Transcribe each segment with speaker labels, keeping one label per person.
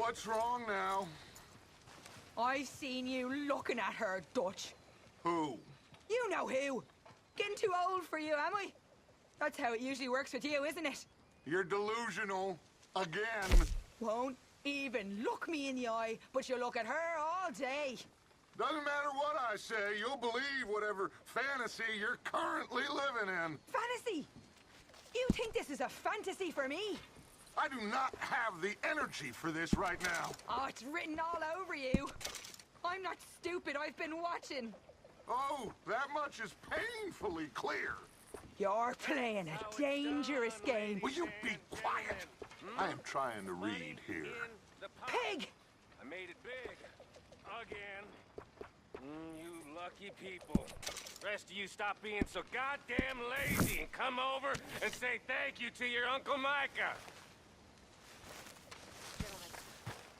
Speaker 1: What's wrong now?
Speaker 2: I seen you looking at her, Dutch.
Speaker 1: Who?
Speaker 2: You know who. Getting too old for you, am I? That's how it usually works with you, isn't it?
Speaker 1: You're delusional. Again.
Speaker 2: Won't even look me in the eye, but you look at her all day.
Speaker 1: Doesn't matter what I say, you'll believe whatever fantasy you're currently living in.
Speaker 2: Fantasy? You think this is a fantasy for me?
Speaker 1: I do not have the energy for this right now.
Speaker 2: Oh, it's written all over you. I'm not stupid, I've been watching.
Speaker 1: Oh, that much is painfully clear.
Speaker 2: You're playing a dangerous game.
Speaker 1: Will you be quiet? I am trying to read here.
Speaker 2: Pig!
Speaker 3: I made it big. Again. You lucky people. Rest of you stop being so goddamn lazy and come over and say thank you to your Uncle Micah.
Speaker 4: Gentlemen,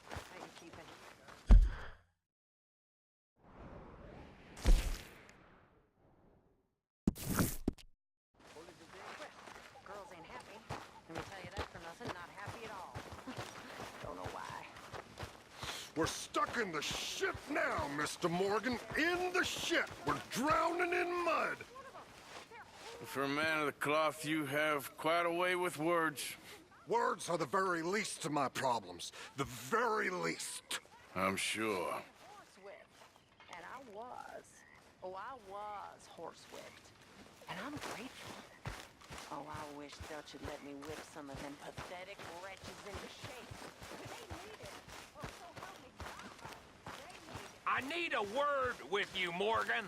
Speaker 4: how you keeping? Girls ain't happy. Let me tell you that for nothing. Not happy at all. Don't know why.
Speaker 1: We're stuck in the shit now, Mr. Morgan. In the shit. We're drowning in mud.
Speaker 3: For a man of the cloth, you have quite a way with words.
Speaker 1: Words are the very least of my problems. The very least.
Speaker 3: I'm sure.
Speaker 4: Horsewhipped. And I was. Oh, I was horsewhipped. And I'm grateful. Oh, I wish Dutch had let me whip some of them pathetic wretches into shape. They need it. Oh, so help me God. They need it.
Speaker 3: I need a word with you, Morgan.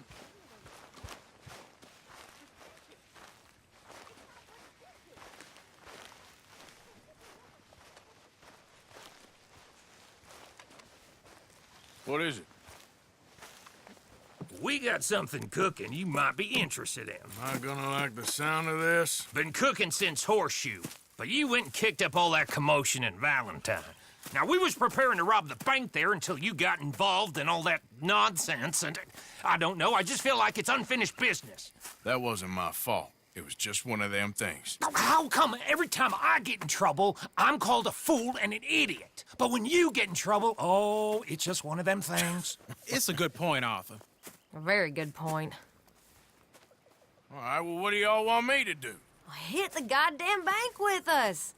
Speaker 3: What is it?
Speaker 5: We got something cooking you might be interested in.
Speaker 3: Am I gonna like the sound of this?
Speaker 5: Been cooking since Horseshoe, but you went and kicked up all that commotion in Valentine. Now, we was preparing to rob the bank there until you got involved in all that nonsense, and I don't know, I just feel like it's unfinished business.
Speaker 3: That wasn't my fault. It was just one of them things.
Speaker 5: How come every time I get in trouble, I'm called a fool and an idiot? But when you get in trouble, oh, it's just one of them things.
Speaker 6: It's a good point, Arthur.
Speaker 7: A very good point.
Speaker 3: All right, well, what do y'all want me to do?
Speaker 7: Hit the goddamn bank with us.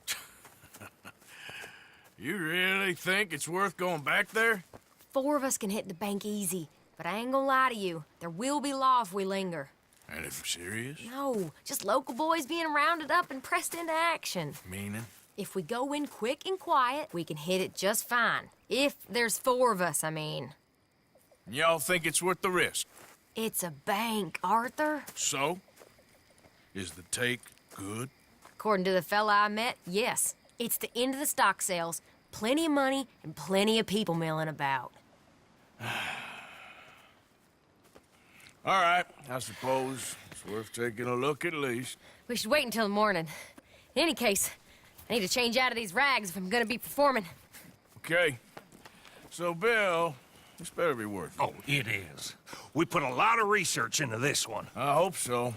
Speaker 3: You really think it's worth going back there?
Speaker 7: 4 of us can hit the bank easy, but I ain't gonna lie to you. There will be law if we linger.
Speaker 3: Anything serious?
Speaker 7: No, just local boys being rounded up and pressed into action.
Speaker 3: Meaning?
Speaker 7: If we go in quick and quiet, we can hit it just fine. If there's 4 of us, I mean.
Speaker 3: Y'all think it's worth the risk?
Speaker 7: It's a bank, Arthur.
Speaker 3: So? Is the take good?
Speaker 7: According to the fella I met, yes. It's the end of the stock sales. Plenty of money and plenty of people milling about.
Speaker 3: All right, I suppose it's worth taking a look at least.
Speaker 7: We should wait until the morning. In any case, I need to change out of these rags if I'm gonna be performing.
Speaker 3: Okay. So, Bill, this better be worth it.
Speaker 5: Oh, it is. We put a lot of research into this one.
Speaker 3: I hope so.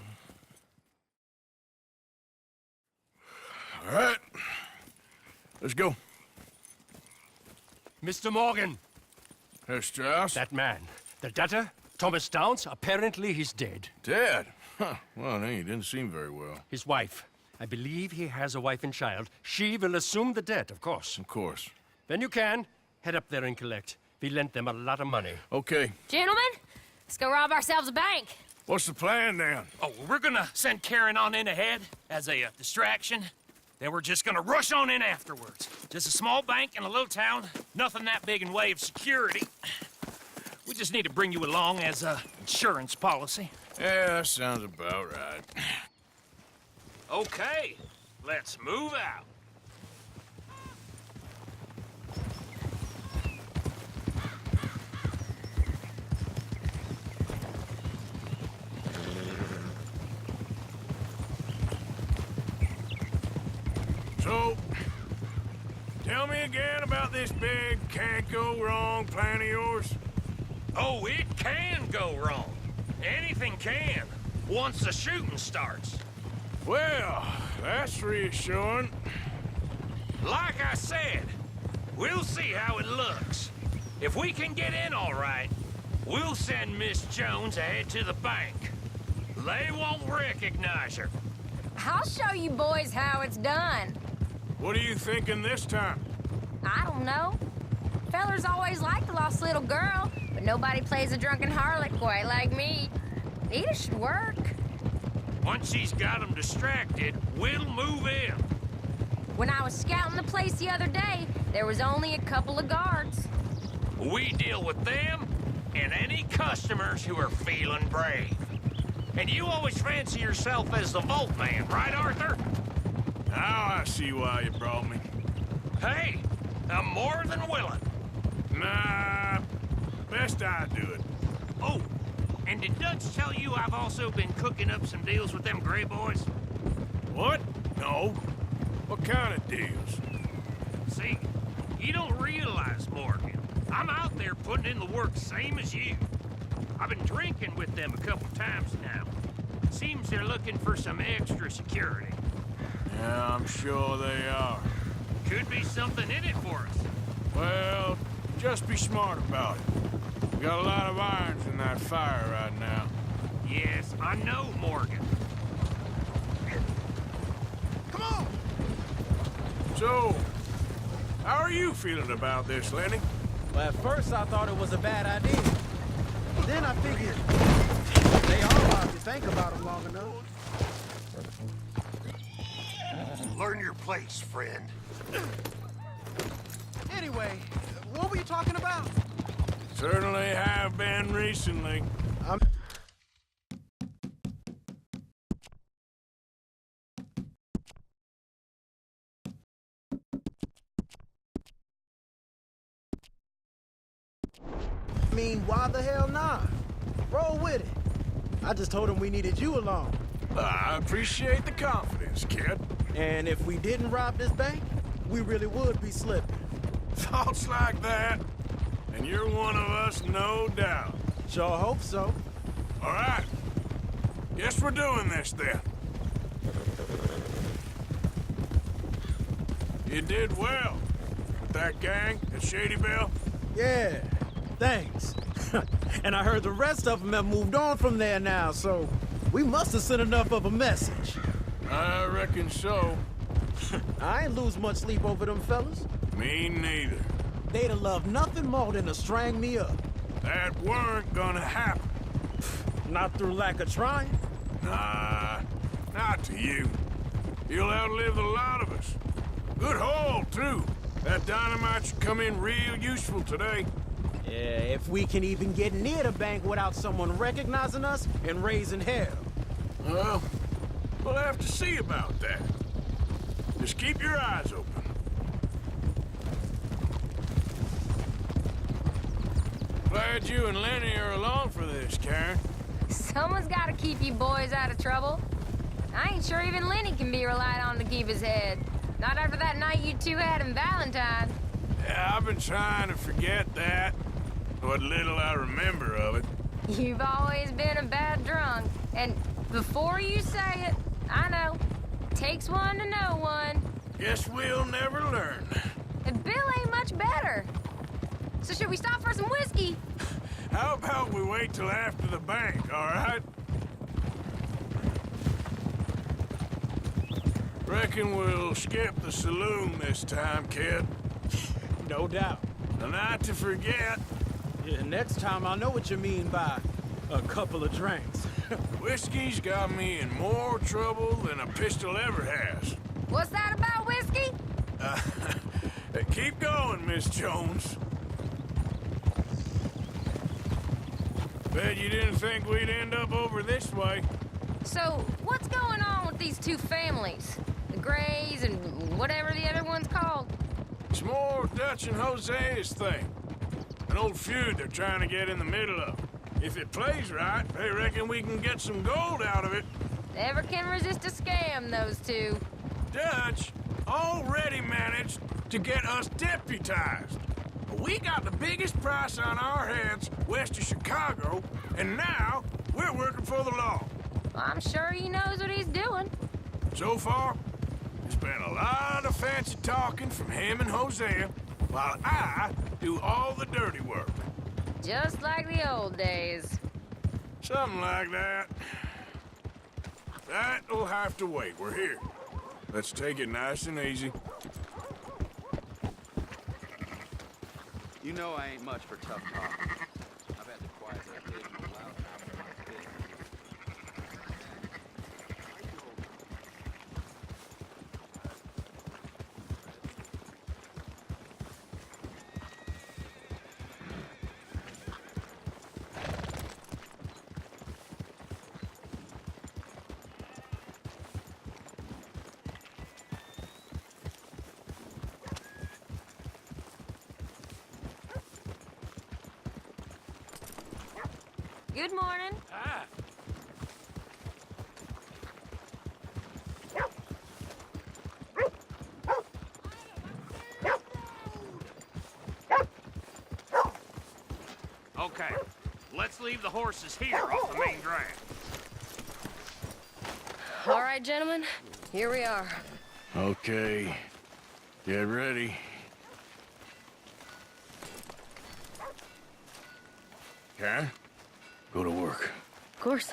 Speaker 3: All right. Let's go.
Speaker 6: Mr. Morgan,
Speaker 3: Herr Strauss?
Speaker 6: that man, the debtor, Thomas Downs, apparently he's dead.
Speaker 3: Dead? Huh. Well, no, he didn't seem very well.
Speaker 6: His wife, I believe he has a wife and child. She will assume the debt, of course.
Speaker 3: Of course.
Speaker 6: When you can, head up there and collect. We lent them a lot of money.
Speaker 3: Okay.
Speaker 7: Gentlemen, let's go rob ourselves a bank.
Speaker 3: What's the plan, then?
Speaker 5: Oh, we're gonna send Karen on in ahead as a distraction. Then we're just gonna rush on in afterwards. Just a small bank in a little town. Nothing that big in way of security. We just need to bring you along as a insurance policy.
Speaker 3: Yeah, that sounds about right.
Speaker 5: Okay, let's move out.
Speaker 3: So, tell me again about this big can't-go-wrong plan of yours.
Speaker 5: Oh, it can go wrong. Anything can, once the shooting starts.
Speaker 3: Well, that's reassuring.
Speaker 5: Like I said, We'll see how it looks. If we can get in all right, we'll send Miss Jones ahead to the bank. They won't recognize her.
Speaker 7: I'll show you boys how it's done.
Speaker 8: What are you thinking this time?
Speaker 7: I don't know. Fellers always liked the lost little girl, but nobody plays a drunken harlot quite like me. It should work.
Speaker 5: Once she's got them distracted, we'll move in.
Speaker 7: When I was scouting the place the other day, there was only a couple of guards.
Speaker 5: We deal with them and any customers who are feeling brave. And you always fancy yourself as the Vault Man, right, Arthur?
Speaker 8: Now I see why you brought me.
Speaker 5: Hey, I'm more than willing.
Speaker 8: Nah, best I do it.
Speaker 5: Oh, and did Dutch tell you I've also been cooking up some deals with them Grey Boys?
Speaker 8: What? No. What kind of deals?
Speaker 5: See, you don't realize, Morgan. I'm out there putting in the work same as you. I've been drinking with them a couple times now. Seems they're looking for some extra security.
Speaker 8: Yeah, I'm sure they are.
Speaker 5: Could be something in it for us.
Speaker 8: Well, just be smart about it. We got a lot of irons in that fire right now.
Speaker 5: Yes, I know, Morgan.
Speaker 1: Come on!
Speaker 8: So, how are you feeling about this, Lenny?
Speaker 9: Well, at first I thought it was a bad idea. Then I figured they all have to think about it long enough.
Speaker 1: Learn your place, friend.
Speaker 9: Anyway, what were you talking about?
Speaker 8: Certainly have been recently.
Speaker 9: I mean, why the hell not? Roll with it. I just told him we needed you along.
Speaker 8: I appreciate the confidence, kid.
Speaker 9: And if we didn't rob this bank, we really would be slipping.
Speaker 8: Thoughts like that, and you're one of us, no doubt.
Speaker 9: Sure hope so.
Speaker 8: All right. Guess we're doing this, then. You did well with that gang at Shady Belle.
Speaker 9: Yeah, thanks. And I heard the rest of them have moved on from there now, so we must have sent enough of a message.
Speaker 8: I reckon so.
Speaker 9: I ain't lose much sleep over them fellas.
Speaker 8: Me neither.
Speaker 9: They'd have loved nothing more than to strang me up.
Speaker 8: That weren't gonna happen.
Speaker 9: Not through lack of trying.
Speaker 8: Nah, not to you. You'll outlive a lot of us. Good haul, too. That dynamite should come in real useful today.
Speaker 9: Yeah, if we can even get near the bank without someone recognizing us and raising hell.
Speaker 8: Well, we'll have to see about that. Just keep your eyes open. Glad you and Lenny are along for this, Karen.
Speaker 7: Someone's got to keep you boys out of trouble. I ain't sure even Lenny can be relied on to keep his head. Not after that night you two had in Valentine.
Speaker 8: Yeah, I've been trying to forget that. What little I remember of it.
Speaker 7: You've always been a bad drunk. And before you say it, I know. Takes one to know one.
Speaker 8: Guess we'll never learn.
Speaker 7: And Bill ain't much better. So should we stop for some whiskey?
Speaker 8: How about we wait till after the bank, all right? Reckon we'll skip the saloon this time, kid.
Speaker 9: No doubt.
Speaker 8: And not to forget,
Speaker 9: Yeah, next time I'll know what you mean by a couple of drinks.
Speaker 8: whiskey's got me in more trouble than a pistol ever has.
Speaker 7: What's that about whiskey?
Speaker 8: Keep going, Miss Jones. Bet you didn't think we'd end up over this way.
Speaker 7: So, what's going on with these two families? The Grays and whatever the other one's called?
Speaker 8: It's more Dutch and Jose's thing. An old feud they're trying to get in the middle of. If it plays right, they reckon we can get some gold out of it.
Speaker 7: Never can resist a scam, those two.
Speaker 8: Dutch already managed to get us deputized. We got the biggest price on our heads west of Chicago, and now we're working for the law.
Speaker 7: Well, I'm sure he knows what he's doing.
Speaker 8: So far, there's been a lot of fancy talking from him and Hosea, while I do all the dirty work.
Speaker 7: Just like the old days.
Speaker 8: Something like that. That'll have to wait. We're here. Let's take it nice and easy.
Speaker 10: You know I ain't much for tough talk. I've had to quiet the occasional loud mouth in my business.
Speaker 7: Good morning.
Speaker 3: Ah,
Speaker 5: Okay, let's leave the horses here off the main drag.
Speaker 7: All right, gentlemen, here we are.
Speaker 8: Okay. Get ready. Karen, go to work.
Speaker 11: Of course.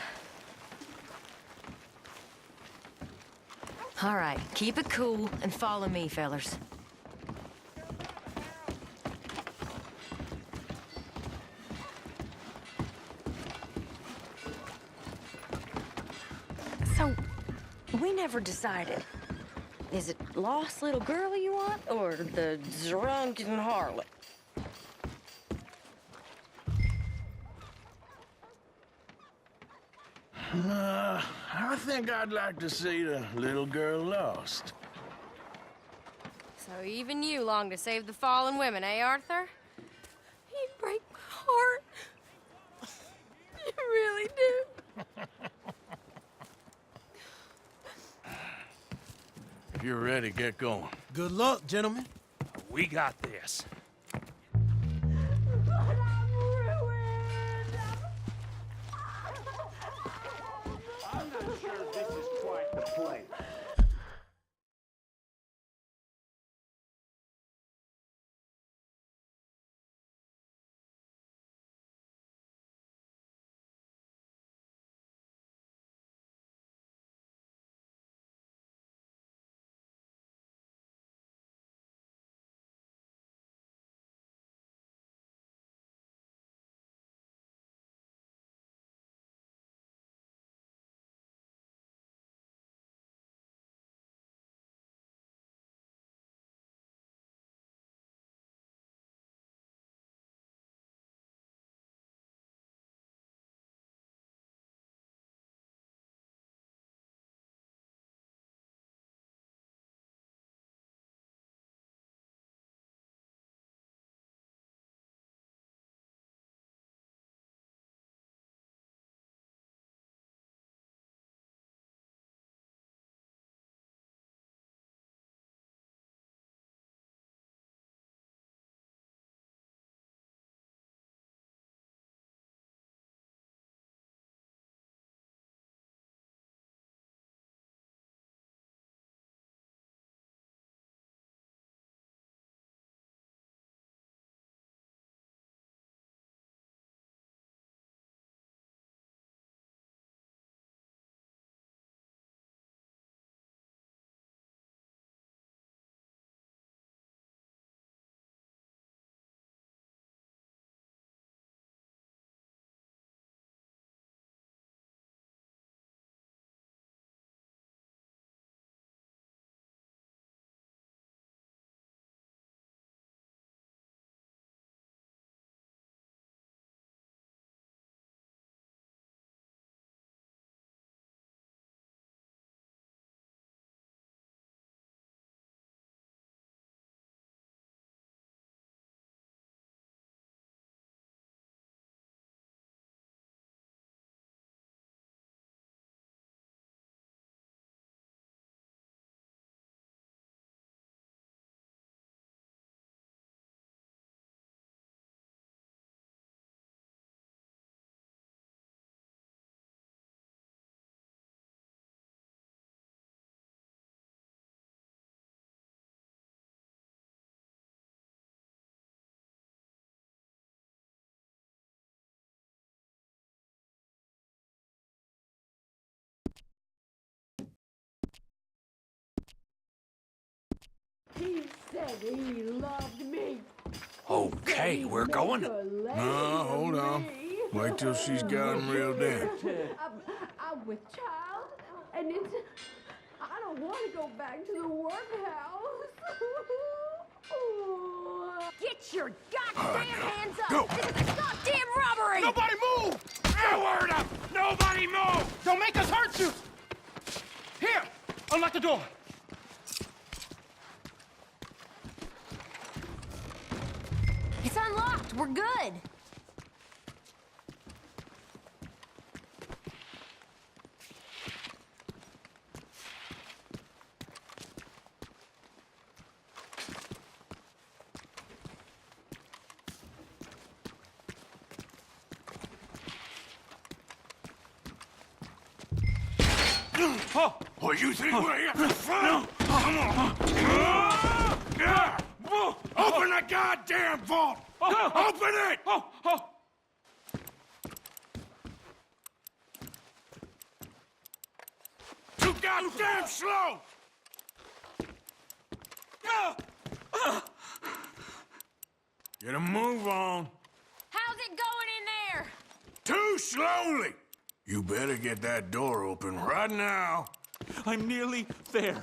Speaker 11: All right, keep it cool and follow me, fellers. So, we never decided. Is it lost little girl you want, or the drunken harlot?
Speaker 8: I think I'd like to see the little girl lost.
Speaker 7: So even you long to save the fallen women, eh, Arthur?
Speaker 2: You break my heart. You really do.
Speaker 8: If you're ready, get going.
Speaker 9: Good luck, gentlemen.
Speaker 5: We got this.
Speaker 3: I'm not sure this is quite the place.
Speaker 12: He said he loved me.
Speaker 5: Okay, we're going.
Speaker 8: No, hold on. Wait till she's got him reeled in.
Speaker 12: I'm with child, and it's... I don't want to go back to the workhouse.
Speaker 11: Get your goddamn hands up!
Speaker 8: Go.
Speaker 11: This is a goddamn robbery!
Speaker 5: Nobody move! No word up! Nobody move!
Speaker 9: Don't make us hurt you! Here! Unlock the door!
Speaker 7: It's unlocked. We're good.
Speaker 8: Oh, you think we're here for fun? Come on. Open the goddamn vault! Open it! Too goddamn slow! Get a move on.
Speaker 7: How's it going in there?
Speaker 8: Too slowly! You better get that door open right now.
Speaker 9: I'm nearly there.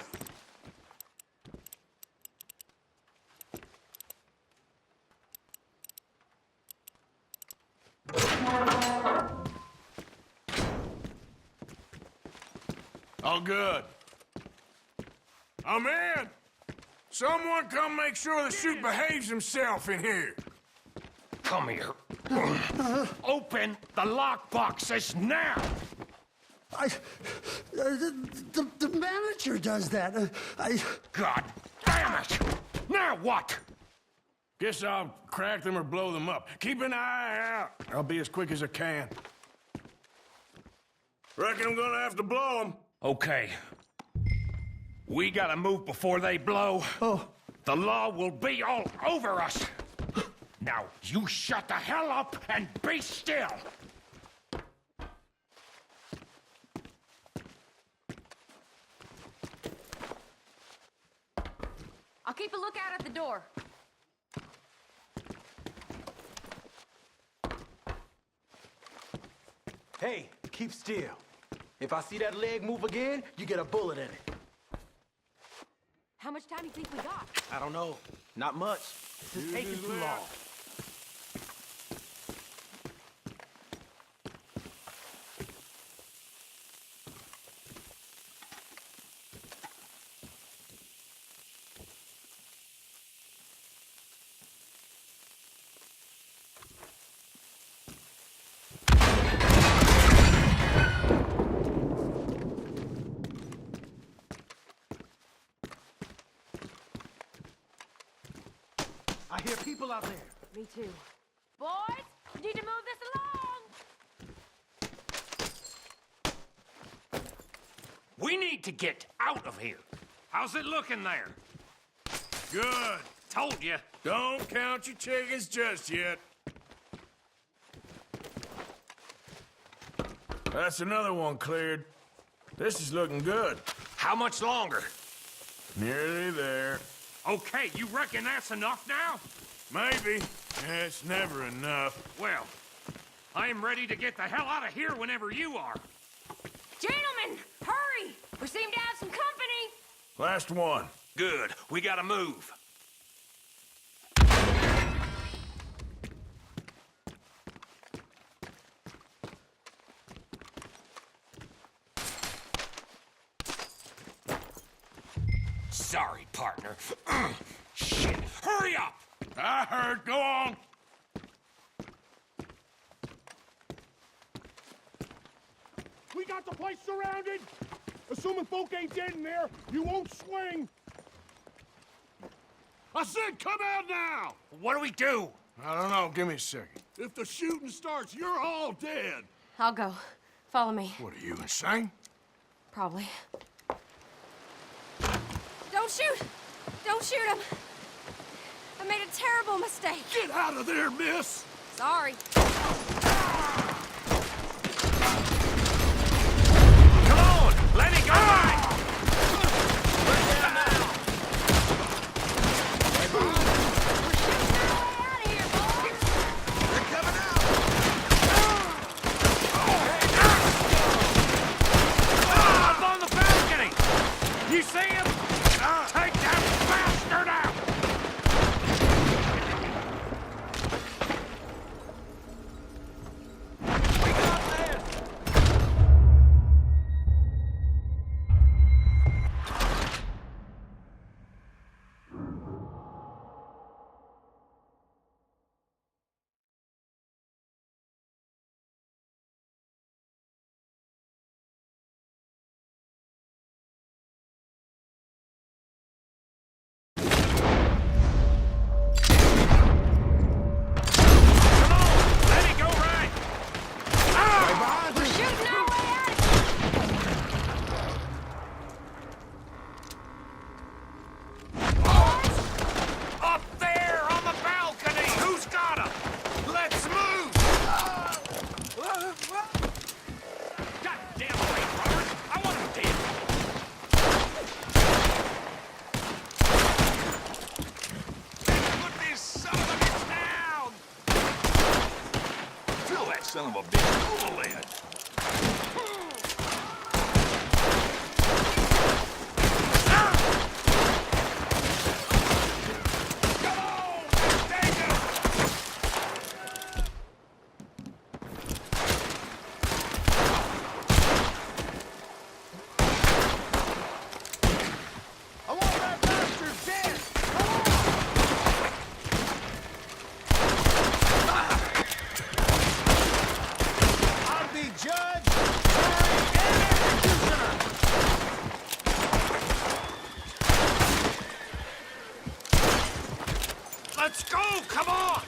Speaker 8: All good. I'm in. Someone come make sure the chute behaves himself in here.
Speaker 5: Come here. Open the lockboxes now!
Speaker 13: The manager does that.
Speaker 5: God damn it! Now what?
Speaker 8: Guess I'll crack them or blow them up. Keep an eye out. I'll be as quick as I can. Reckon I'm gonna have to blow them.
Speaker 5: Okay. We gotta move before they blow.
Speaker 13: Oh.
Speaker 5: The law will be all over us. Now, you shut the hell up and be still!
Speaker 7: I'll keep a lookout at the door.
Speaker 9: Hey, keep still. If I see that leg move again, you get a bullet in it.
Speaker 7: How much time do you think we got?
Speaker 9: I don't know. Not much. This is taking too long. I hear people out there.
Speaker 7: Me too. Boys, you need to move this along!
Speaker 5: We need to get out of here. How's it looking there?
Speaker 8: Good.
Speaker 5: Told you.
Speaker 8: Don't count your chickens just yet. That's another one cleared. This is looking good.
Speaker 5: How much longer?
Speaker 8: Nearly there.
Speaker 5: Okay, you reckon that's enough now?
Speaker 8: Maybe. It's never enough.
Speaker 5: Well, I'm ready to get the hell out of here whenever you are.
Speaker 7: Gentlemen, hurry! We seem to have some company!
Speaker 8: Last one.
Speaker 5: Good. We gotta move. Sorry, partner. Shit. Hurry up!
Speaker 8: I heard. Go on.
Speaker 1: We got the place surrounded. Assuming folk ain't dead in there, you won't swing. I said come out now!
Speaker 5: What do we do?
Speaker 8: I don't know. Give me a second.
Speaker 1: If the shooting starts, you're all dead.
Speaker 7: I'll go. Follow me.
Speaker 8: What are you, insane?
Speaker 7: Probably. Don't shoot! Don't shoot him! I made a terrible mistake.
Speaker 1: Get out of there, miss!
Speaker 7: Sorry.
Speaker 5: Come on! Let me go! Goddamn right, Robert! I want him dead!
Speaker 14: Put this son of a bitch down! Fill that son of a bitch full of lead!
Speaker 5: Let's go! Come on!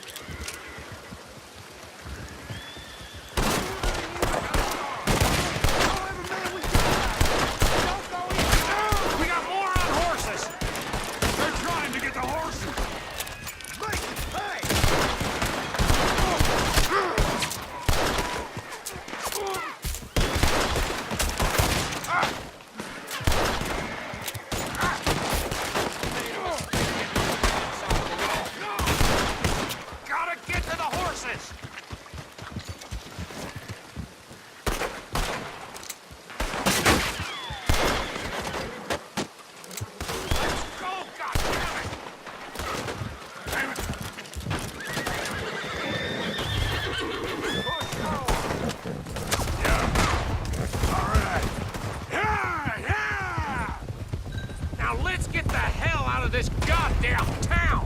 Speaker 5: We got more on horses! They're trying to get the horses! Gotta get to the horses! Let's go, goddammit! Damn it! Yeah. All right. Yeah! Now let's get the hell out of this goddamn town!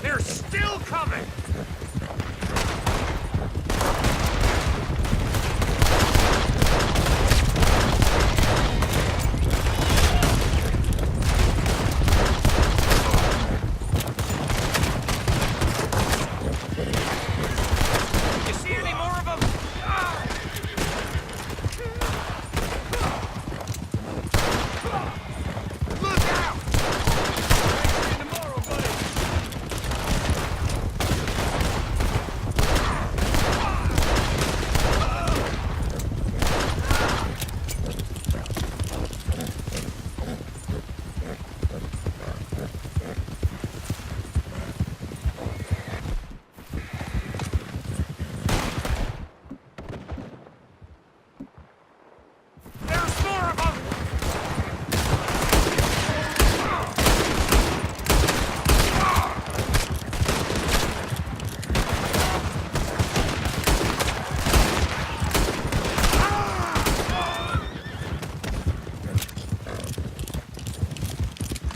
Speaker 5: They're still coming! You see any more of them? Ah! Look out! Tomorrow, buddy. There's more of them!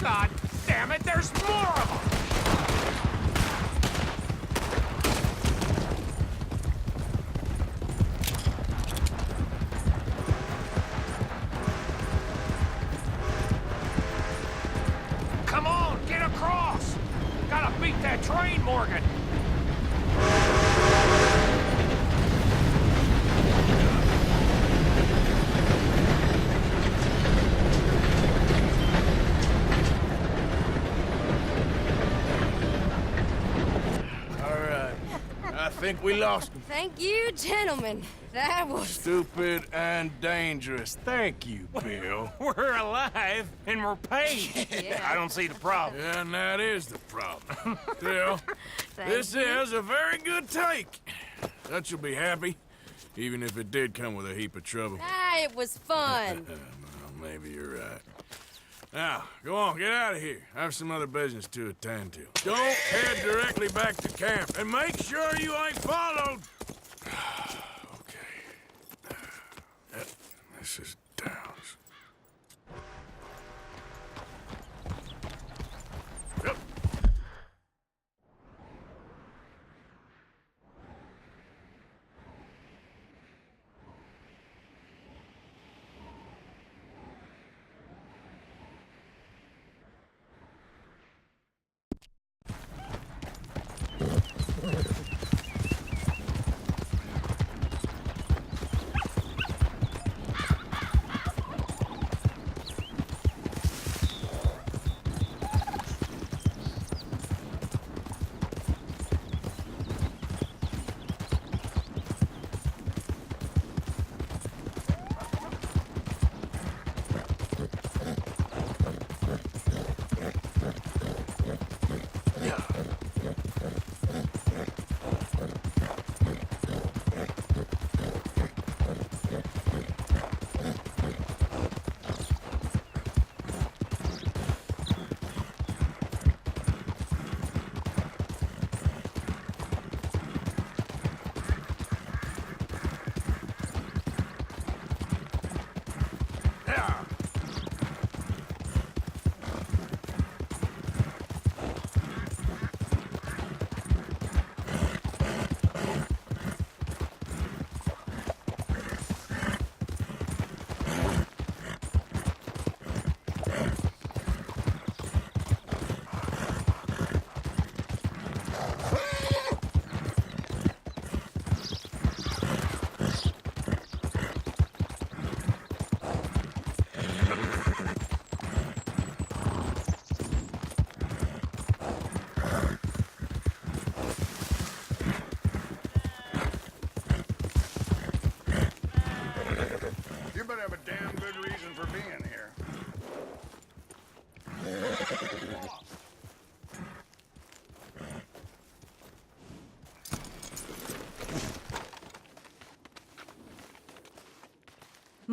Speaker 5: God damn it, there's more of them! Come on, get across! Gotta beat that train, Morgan!
Speaker 8: All right. I think we lost him.
Speaker 11: Thank you, gentlemen. That was...
Speaker 8: Stupid and dangerous. Thank you, Bill.
Speaker 5: We're alive, and we're paid.
Speaker 11: Yeah.
Speaker 5: I don't see the problem.
Speaker 8: Yeah, and that is the problem. Still, this is a very good take. Dutch will be happy, even if it did come with a heap of trouble.
Speaker 11: Ah, it was fun.
Speaker 8: Well, maybe you're right. Now, go on, get out of here. I have some other business to attend to. Don't head directly back to camp, and make sure you ain't followed. Okay. This is Downs. Yep.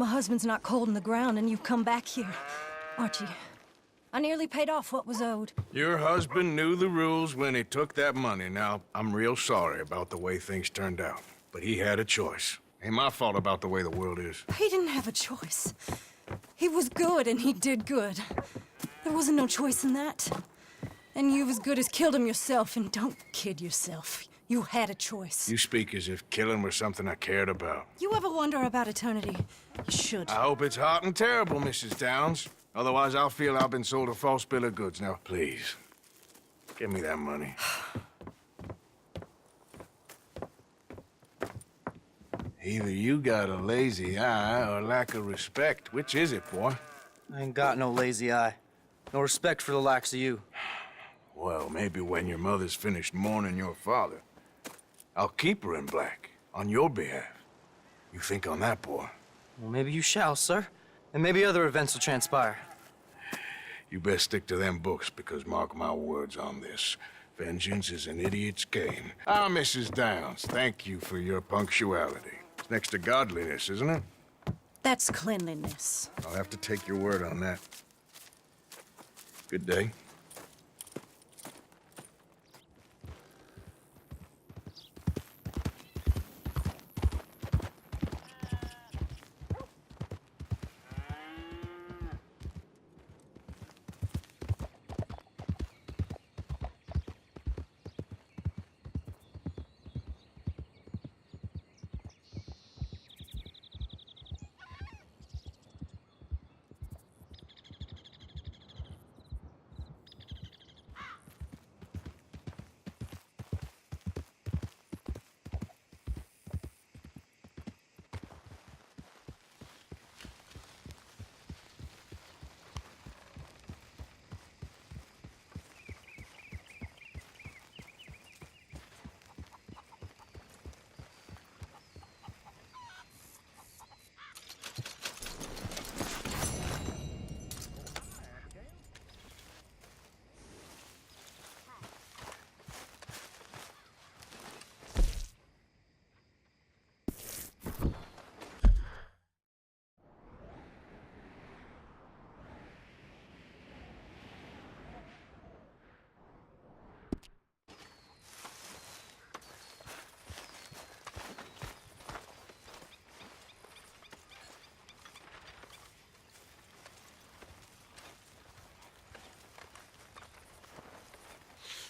Speaker 11: My husband's not cold in the ground, and you've come back here. Archie, I nearly paid off what was owed.
Speaker 8: Your husband knew the rules when he took that money. Now, I'm real sorry about the way things turned out. But he had a choice. Ain't my fault about the way the world is.
Speaker 11: He didn't have a choice. He was good, and he did good. There wasn't no choice in that. And you've as good as killed him yourself, and don't kid yourself. You had a choice.
Speaker 8: You speak as if killing was something I cared about.
Speaker 11: You ever wonder about eternity? You should.
Speaker 8: I hope it's hot and terrible, Mrs. Downs. Otherwise, I'll feel I've been sold a false bill of goods. Now, please, give me that money. Either you got a lazy eye or lack of respect. Which is it, boy?
Speaker 15: I ain't got no lazy eye. No respect for the likes of you.
Speaker 8: Well, maybe when your mother's finished mourning your father, I'll keep her in black, on your behalf. You think on that, boy?
Speaker 15: Well, maybe you shall, sir. And maybe other events will transpire.
Speaker 8: You best stick to them books, because mark my words on this. Vengeance is an idiot's game. Ah, Mrs. Downs, thank you for your punctuality. It's next to godliness, isn't it?
Speaker 11: That's cleanliness.
Speaker 8: I'll have to take your word on that. Good day.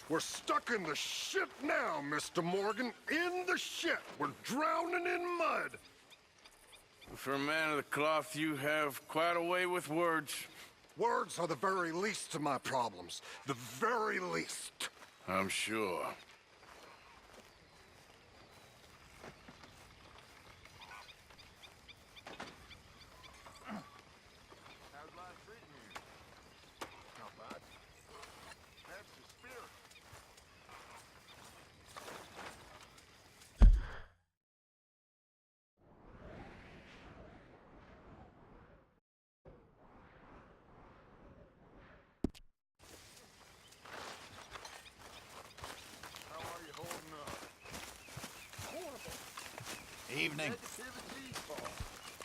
Speaker 1: We're stuck in the shit now, Mr. Morgan. In the shit. We're drowning in mud.
Speaker 8: For a man of the cloth, you have quite a way with words.
Speaker 1: Words are the very least of my problems. The very least.
Speaker 8: I'm sure.
Speaker 16: Evening.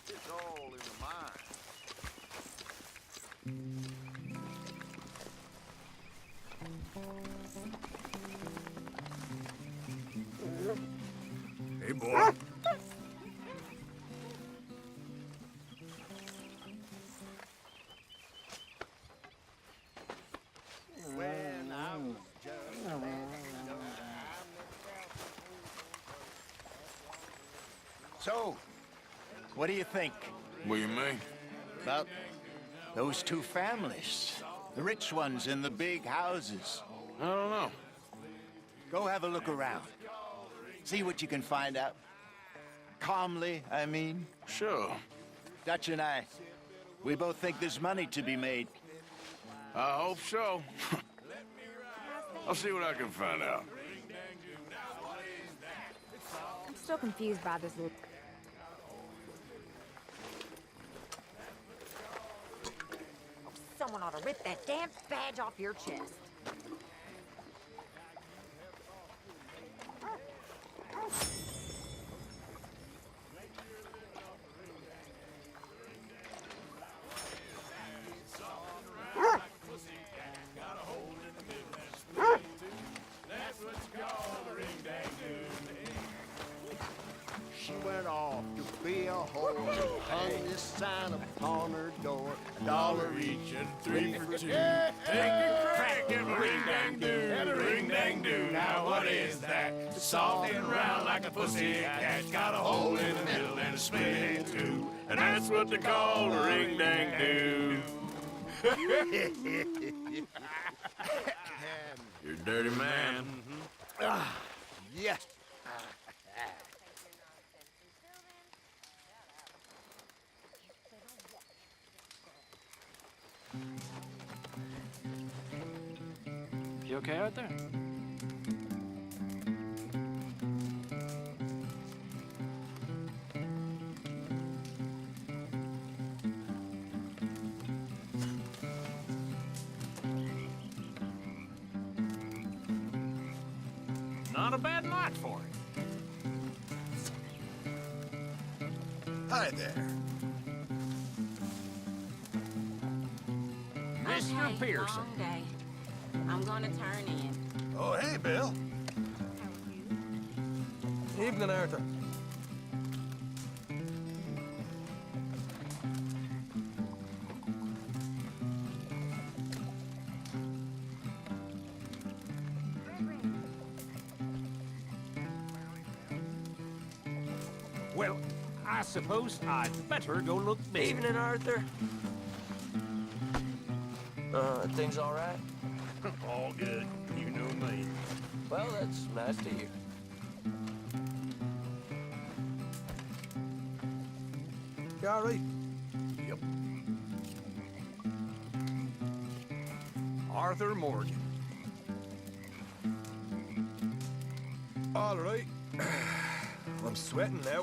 Speaker 14: It's all in the mind.
Speaker 8: Hey, boy.
Speaker 14: When I was just
Speaker 16: So, what do you think?
Speaker 8: What do you mean?
Speaker 16: About those two families? The rich ones in the big houses.
Speaker 8: I don't know.
Speaker 16: Go have a look around. See what you can find out. Calmly, I mean.
Speaker 8: Sure.
Speaker 16: Dutch and I, we both think there's money to be made.
Speaker 8: I hope so. I'll see what I can find out.
Speaker 7: I'm still confused by this little...
Speaker 17: Someone ought to rip that damn badge off your chest.
Speaker 16: sign upon her door.
Speaker 8: $1 each and 3 for 2. Take a crack at a ring-dang-doo, at a ring-dang-doo. Now what is that? It's soft and round like a pussy cat. Got a hole in the middle and a split in two. And that's what they call a ring-dang-doo. You're a dirty man.
Speaker 16: Yes.
Speaker 6: You okay out there?
Speaker 5: Not a bad night for it.
Speaker 8: Hi there.
Speaker 5: Mr. Pearson.
Speaker 4: Long day. I'm gonna turn in.
Speaker 8: Oh, hey, Bill.
Speaker 9: Evening, Arthur.
Speaker 5: Well, I suppose I'd better go look busy.
Speaker 6: Evening, Arthur. Things all right?
Speaker 8: All good. You know me.
Speaker 6: Well, that's nice to hear.
Speaker 9: You all right?
Speaker 8: Yep. Arthur Morgan. All right. I'm sweating now.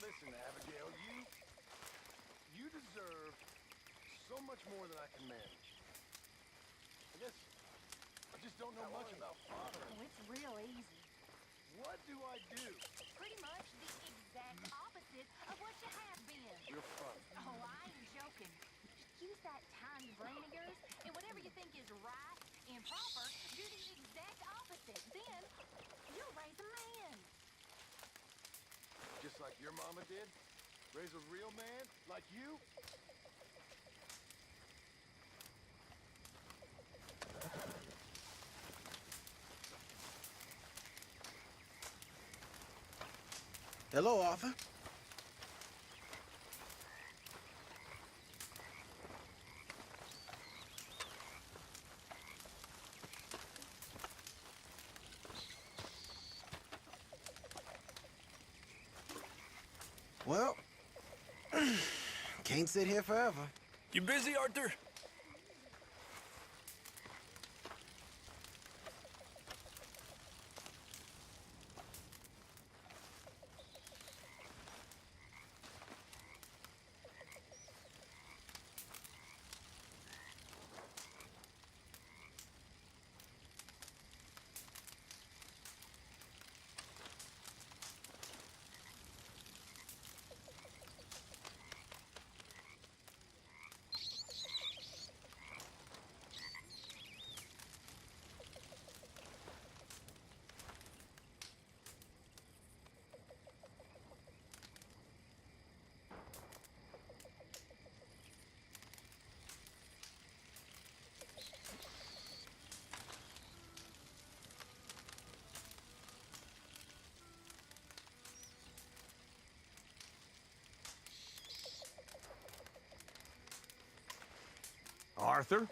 Speaker 1: Listen, Abigail, you deserve so much more than I can manage. I just don't know much about fathering.
Speaker 17: Oh, it's real easy.
Speaker 1: What do I do?
Speaker 17: Pretty much the exact opposite of what you have been.
Speaker 1: You're funny.
Speaker 17: Oh, I ain't joking. Use that tiny brain of yours, and whatever you think is right and proper, do the exact opposite. Then, you'll raise a man.
Speaker 1: Just like your mama did? Raise a real man like you?
Speaker 9: Hello, Arthur. Well, can't sit here forever.
Speaker 6: You busy, Arthur?
Speaker 8: Arthur.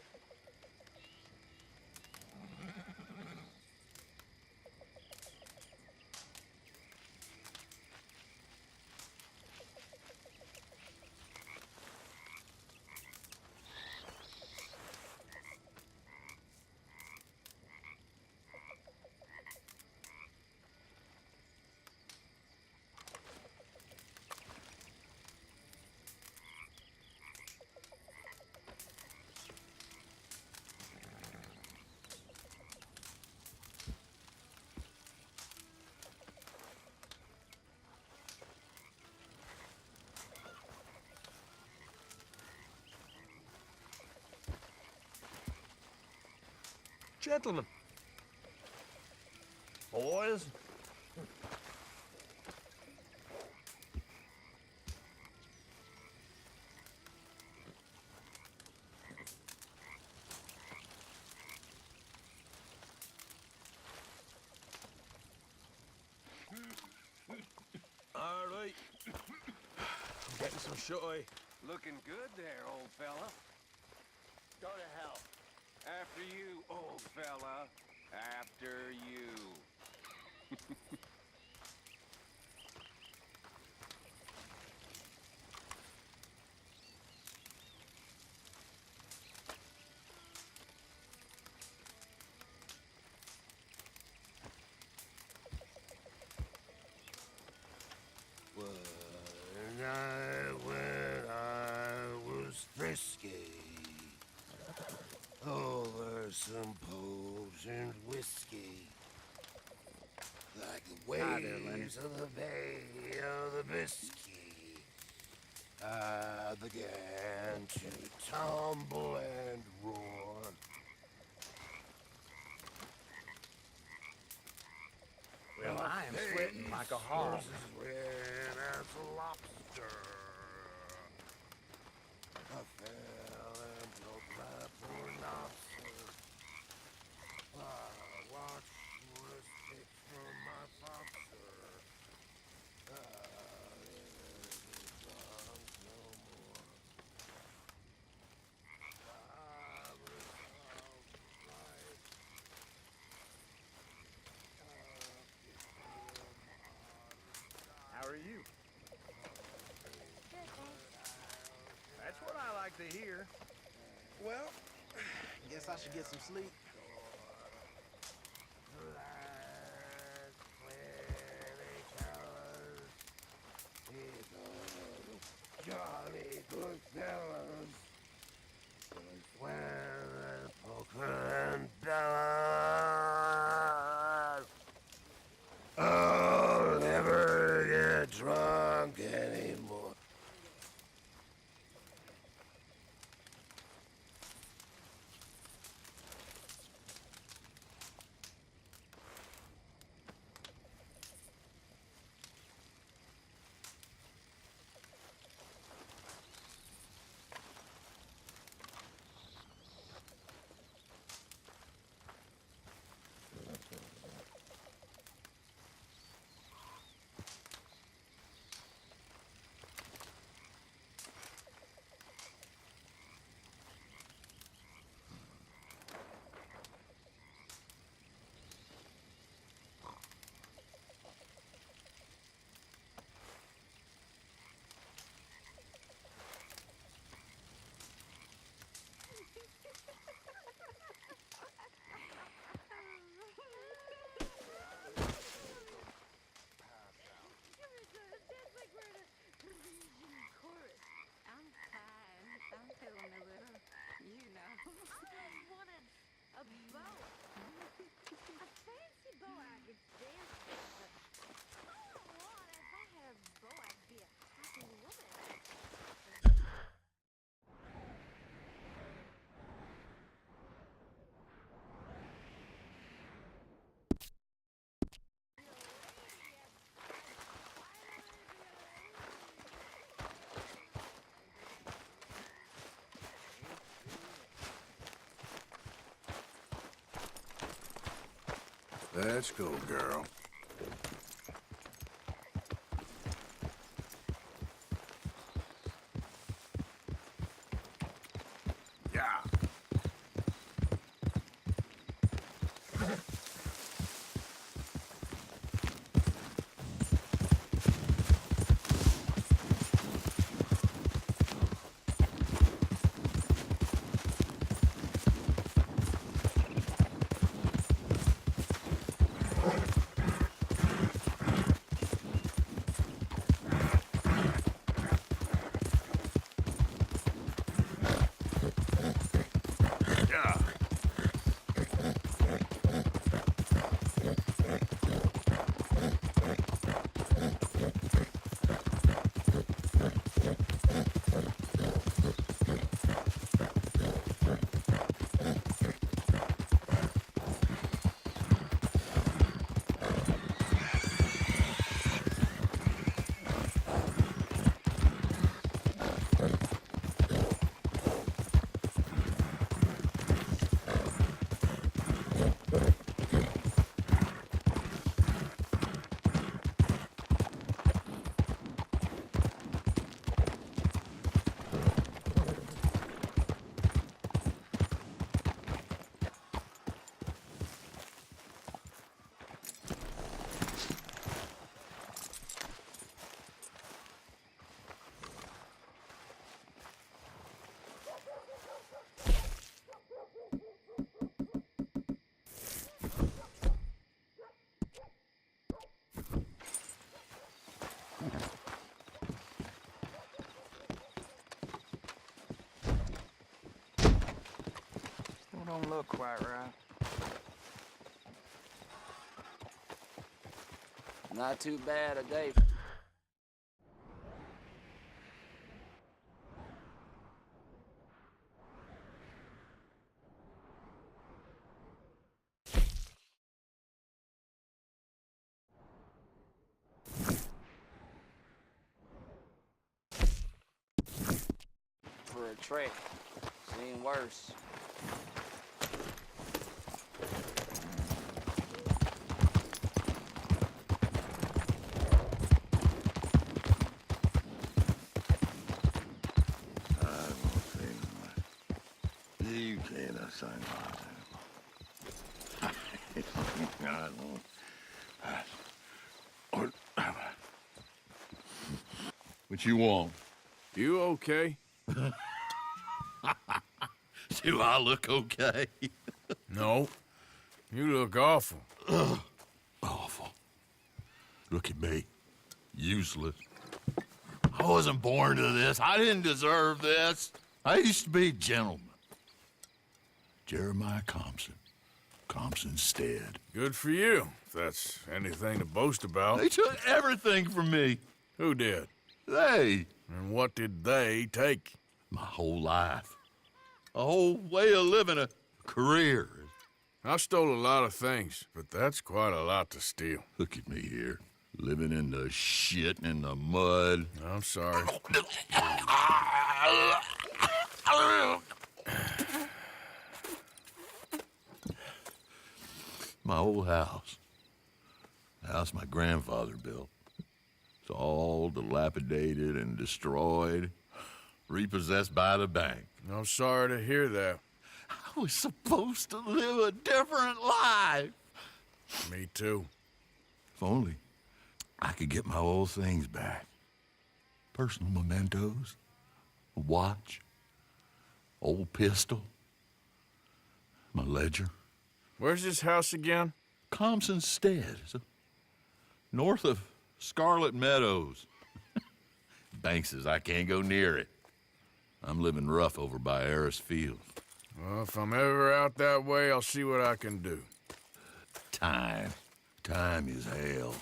Speaker 14: Gentlemen. Boys.
Speaker 8: All right. I'm getting some shy.
Speaker 3: Looking good there, old fella.
Speaker 16: Go to hell.
Speaker 3: After you, old fella. After you.
Speaker 1: When I was frisky, over some potent whiskey, like the waves of the Bay of the Biscay, I began to tumble and roar.
Speaker 9: Well, I am sweating like a hog.
Speaker 1: Was as red as a lobster. I fell and broke my poor lobster. I watched respect from my foxer. I never drunk no more. I resolved life.
Speaker 16: How are you? That's what I like to hear. Well, guess I should get some sleep.
Speaker 1: Johnny Goodfellas, Swear Poker and Bella. I'll never get drunk anymore.
Speaker 8: Let's go, girl. Yeah.
Speaker 10: don't look quite right.
Speaker 18: Not too bad a day. For a trek. Seen worse.
Speaker 1: You can't sign What you want?
Speaker 8: You okay?
Speaker 1: Do I look okay?
Speaker 8: No. You look awful.
Speaker 1: Awful. Look at me. Useless. I wasn't born to this. I didn't deserve this. I used to be a gentleman. Jeremiah Compson. Compson Stead.
Speaker 8: Good for you, if that's anything to boast about.
Speaker 1: They took everything from me.
Speaker 8: Who did?
Speaker 1: They.
Speaker 8: And what did they take?
Speaker 1: My whole life. A whole way of living, a career.
Speaker 8: I stole a lot of things, but that's quite a lot to steal.
Speaker 1: Look at me here, living in the shit and the mud.
Speaker 8: I'm sorry.
Speaker 1: My old house. The house my grandfather built. It's all dilapidated and destroyed, repossessed by the bank.
Speaker 8: I'm sorry to hear that.
Speaker 1: I was supposed to live a different life.
Speaker 8: Me too.
Speaker 1: If only I could get my old things back. Personal mementos, a watch, old pistol, my ledger.
Speaker 8: Where's this house again?
Speaker 1: Compson Stead, north of Scarlet Meadows. Bank says I can't go near it. I'm living rough over by Harris Field.
Speaker 8: Well, if I'm ever out that way, I'll see what I can do.
Speaker 1: Time. Time is hell.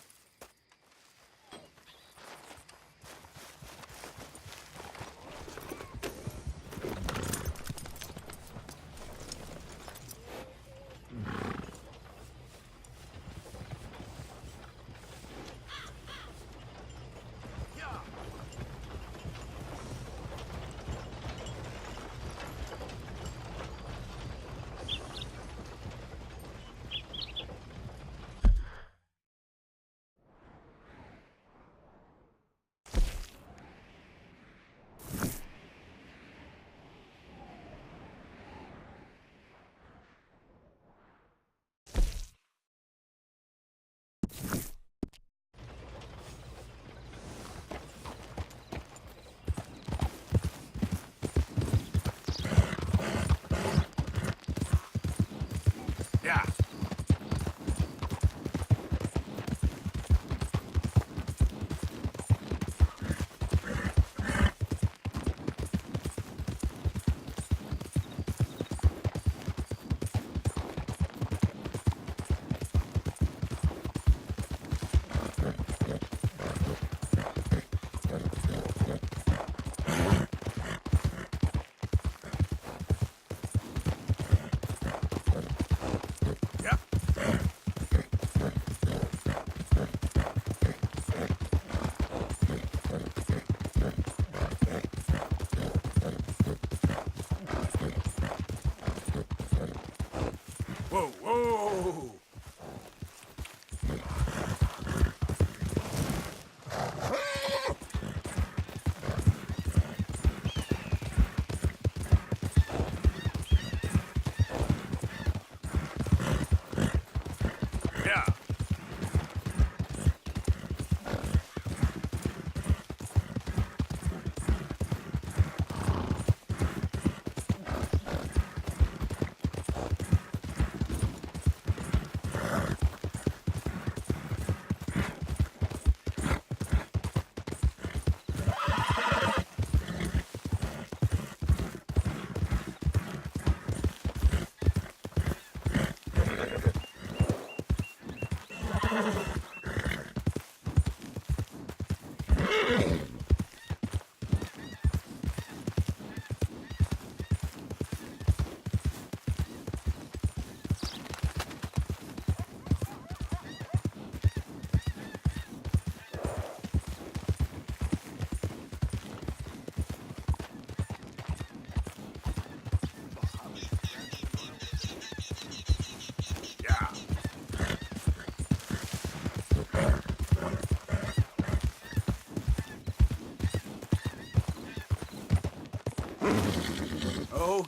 Speaker 8: Oh.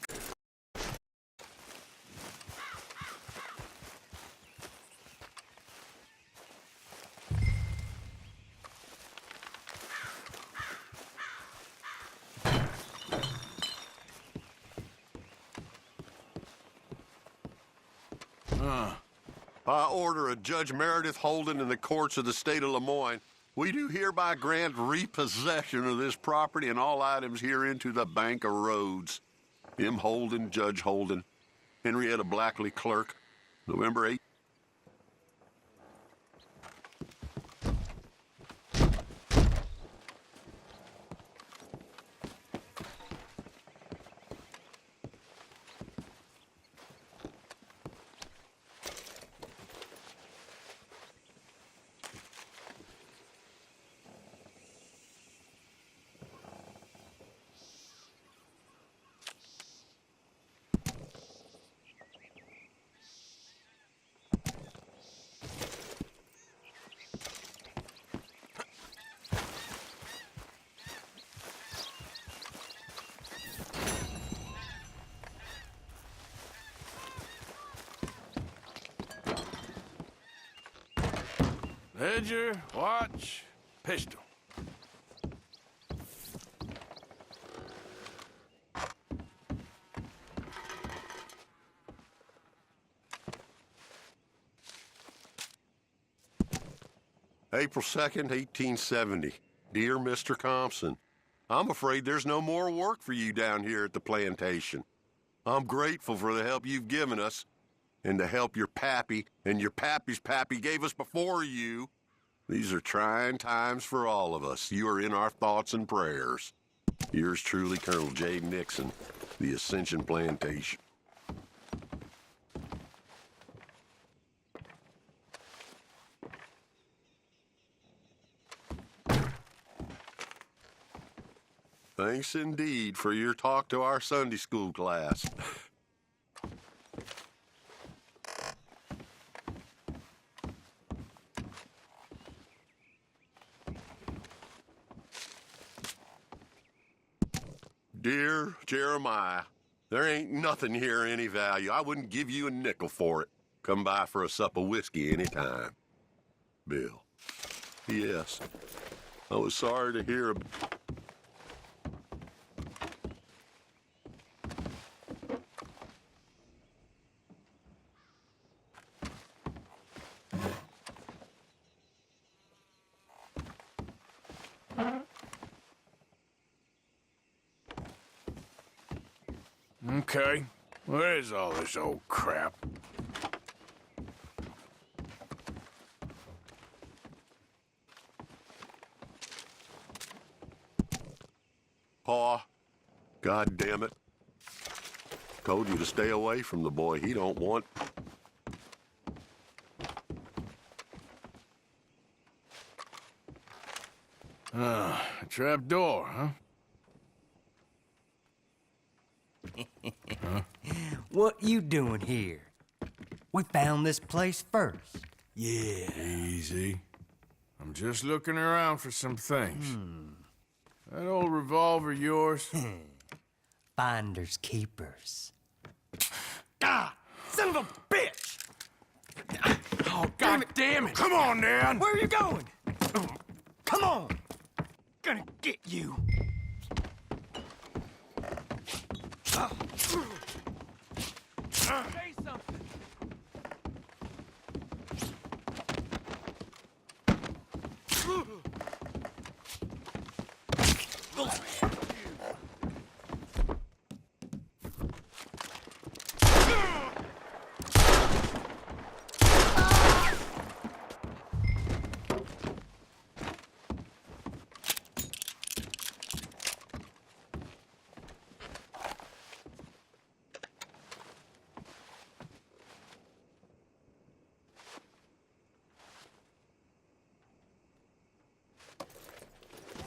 Speaker 19: By order of Judge Meredith Holden in the courts of the state of Lemoyne, we do hereby grant repossession of this property and all items herein to the Bank of Rhodes. M. Holden, Judge Holden. Henrietta Blackley, clerk. November 8th.
Speaker 8: Ledger, watch, pistol.
Speaker 19: April 2nd, 1870. Dear Mr. Thompson, I'm afraid there's no more work for you down here at the plantation. I'm grateful for the help you've given us, and the help your pappy and your pappy's pappy gave us before you. These are trying times for all of us. You are in our thoughts and prayers. Yours truly, Colonel J. Nixon, the Ascension Plantation. Thanks indeed for your talk to our Sunday school class. Dear Jeremiah, there ain't nothing here of any value. I wouldn't give you a nickel for it. Come by for a sup of whiskey anytime. Bill. Yes. I was sorry to hear about...
Speaker 8: Okay, where is all this old crap?
Speaker 19: Pa, God damn it. Told you to stay away from the boy. He don't want...
Speaker 8: A trap door, huh?
Speaker 20: What you doing here? We found this place first.
Speaker 8: Yeah. Easy. I'm just looking around for some things. That old revolver yours?
Speaker 20: Finders keepers.
Speaker 8: Ah! Son of a bitch! Oh, God damn it! Come on, Dan!
Speaker 20: Where are you going? Come on! Gonna get you.
Speaker 3: Say something.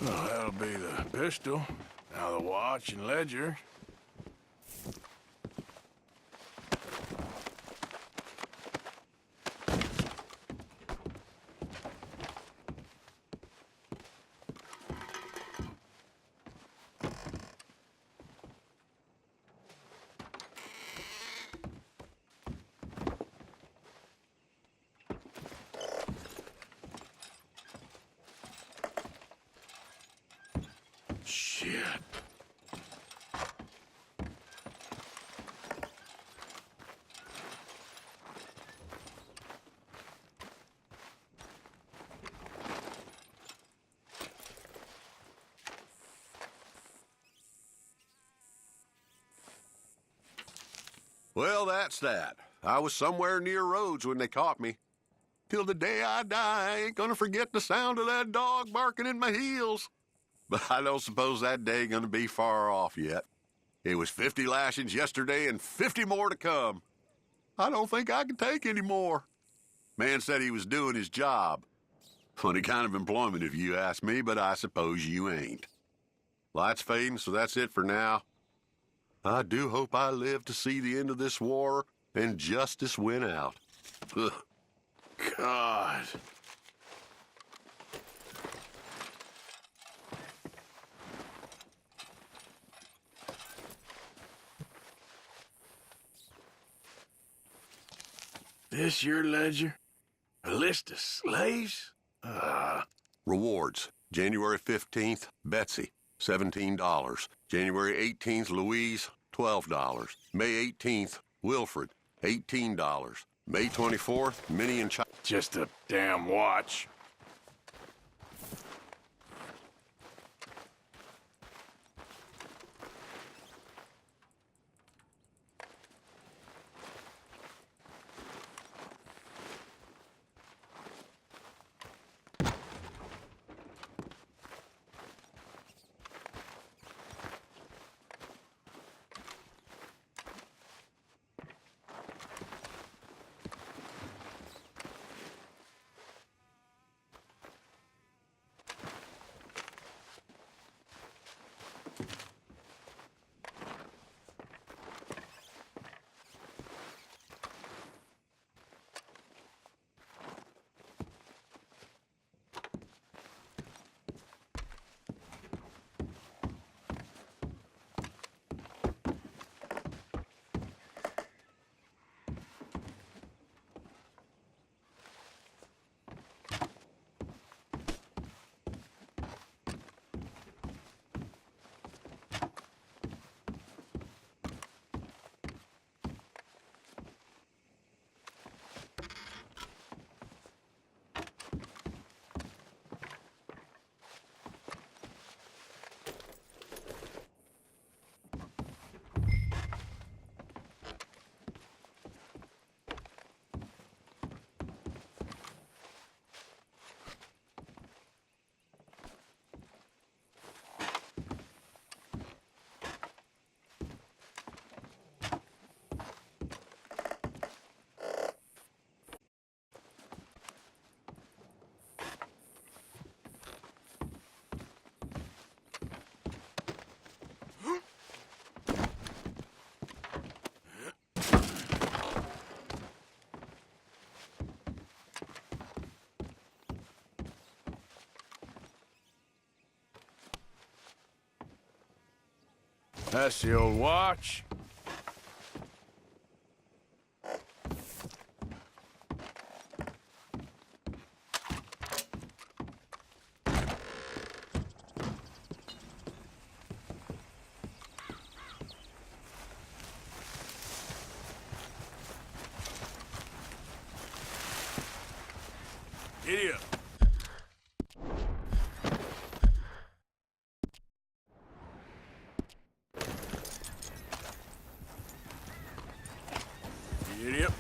Speaker 8: Well, that'll be the pistol. Now the watch and ledger. Shit.
Speaker 19: Well, that's that. I was somewhere near Rhodes when they caught me. Till the day I die, I ain't gonna forget the sound of that dog barking in my heels. But I don't suppose that day gonna be far off yet. It was 50 lashings yesterday and 50 more to come. I don't think I can take any more. Man said he was doing his job. Funny kind of employment if you ask me, but I suppose you ain't. Light's fading, so that's it for now. I do hope I live to see the end of this war and justice win out. Ugh.
Speaker 8: God. This your ledger? A list of slaves?
Speaker 19: Rewards. January 15th, Betsy, $17. January 18th, Louise, $12. May 18th, Wilfred, $18. May 24th, Minnie and Child.
Speaker 8: Just a damn watch. That's the old watch. Giddy up. Giddy up.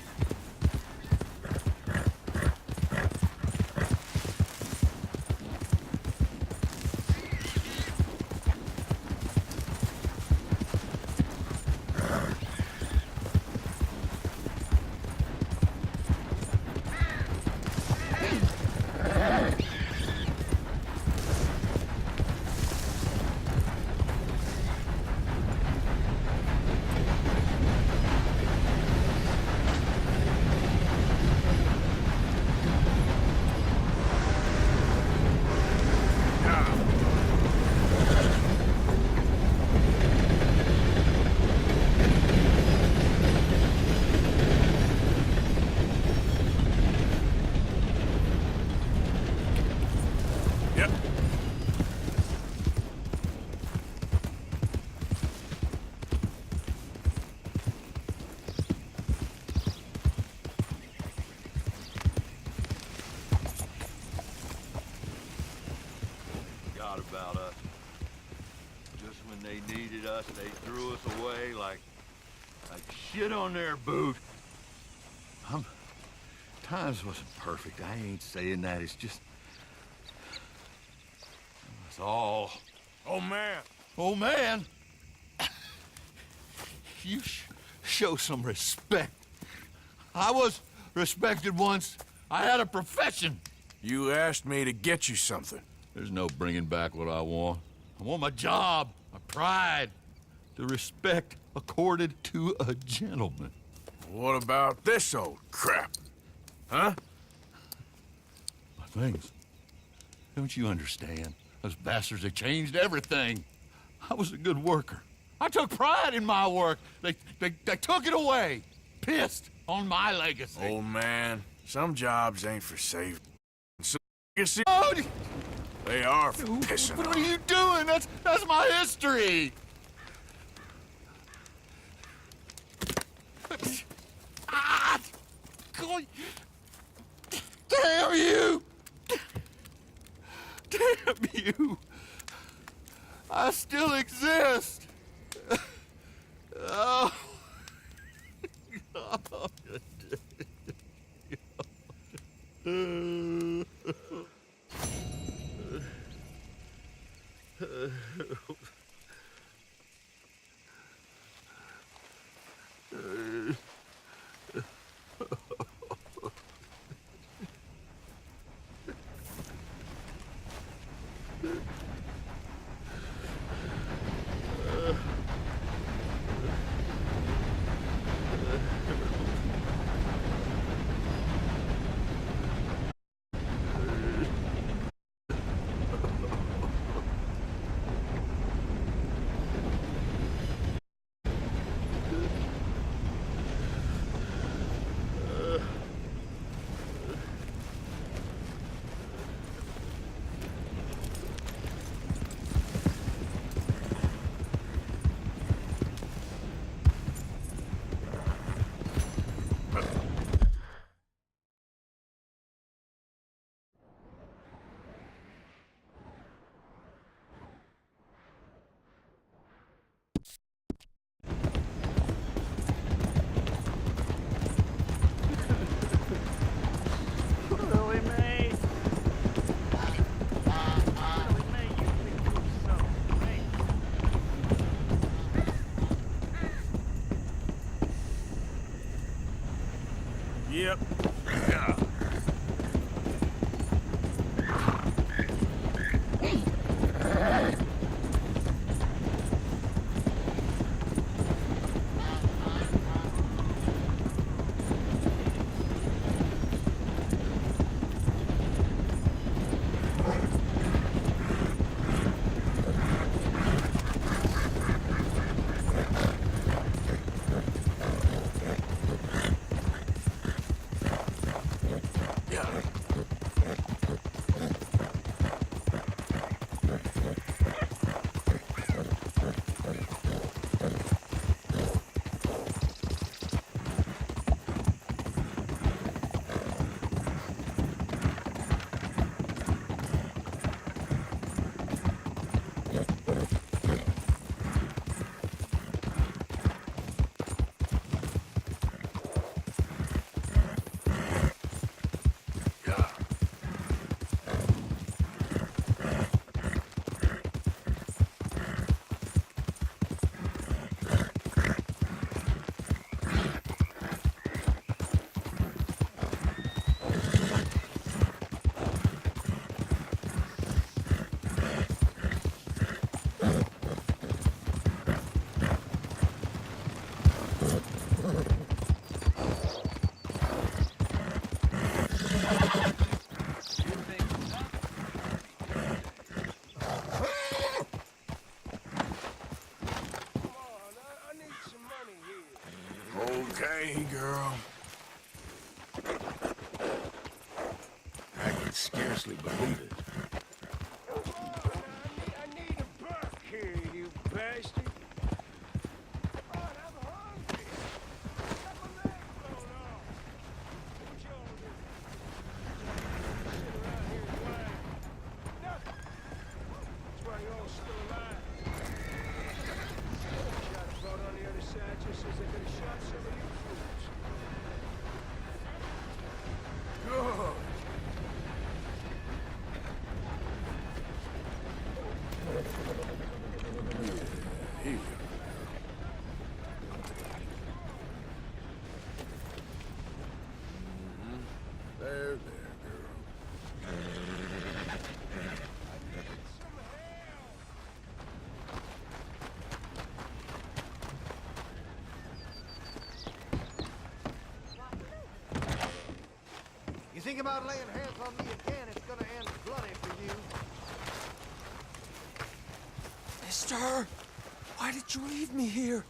Speaker 1: like shit on their boot. Times wasn't perfect. I ain't saying that. It's just... It's all...
Speaker 8: Oh, man.
Speaker 1: Oh, man! You show some respect. I was respected once. I had a profession.
Speaker 8: You asked me to get you something.
Speaker 1: There's no bringing back what I want. I want my job, my pride, the respect accorded to a gentleman.
Speaker 8: What about this old crap? Huh?
Speaker 1: My things. Don't you understand? Those bastards, they changed everything. I was a good worker. I took pride in my work. They took it away. Pissed on my legacy.
Speaker 8: Old man, some jobs ain't for saving. So legacy, they are for pissing
Speaker 1: What
Speaker 8: on.
Speaker 1: are you doing? That's my history. Ah! God. Damn you! Damn you! I still exist! Oh.
Speaker 8: Yep. Okay, girl.
Speaker 1: I can scarcely believe it.
Speaker 8: I need a buck here, you bastard. I'm hungry. Got my leg blown off. What y'all do? Sit around here and whine. Nothing. That's why y'all still alive. Shot a boat on the other side just so boys that could have shot some of you fools. Good. Here we go. There, girl.
Speaker 16: You think about laying hands on me again, it's gonna end bloody for you.
Speaker 21: Mister, why did you leave me here?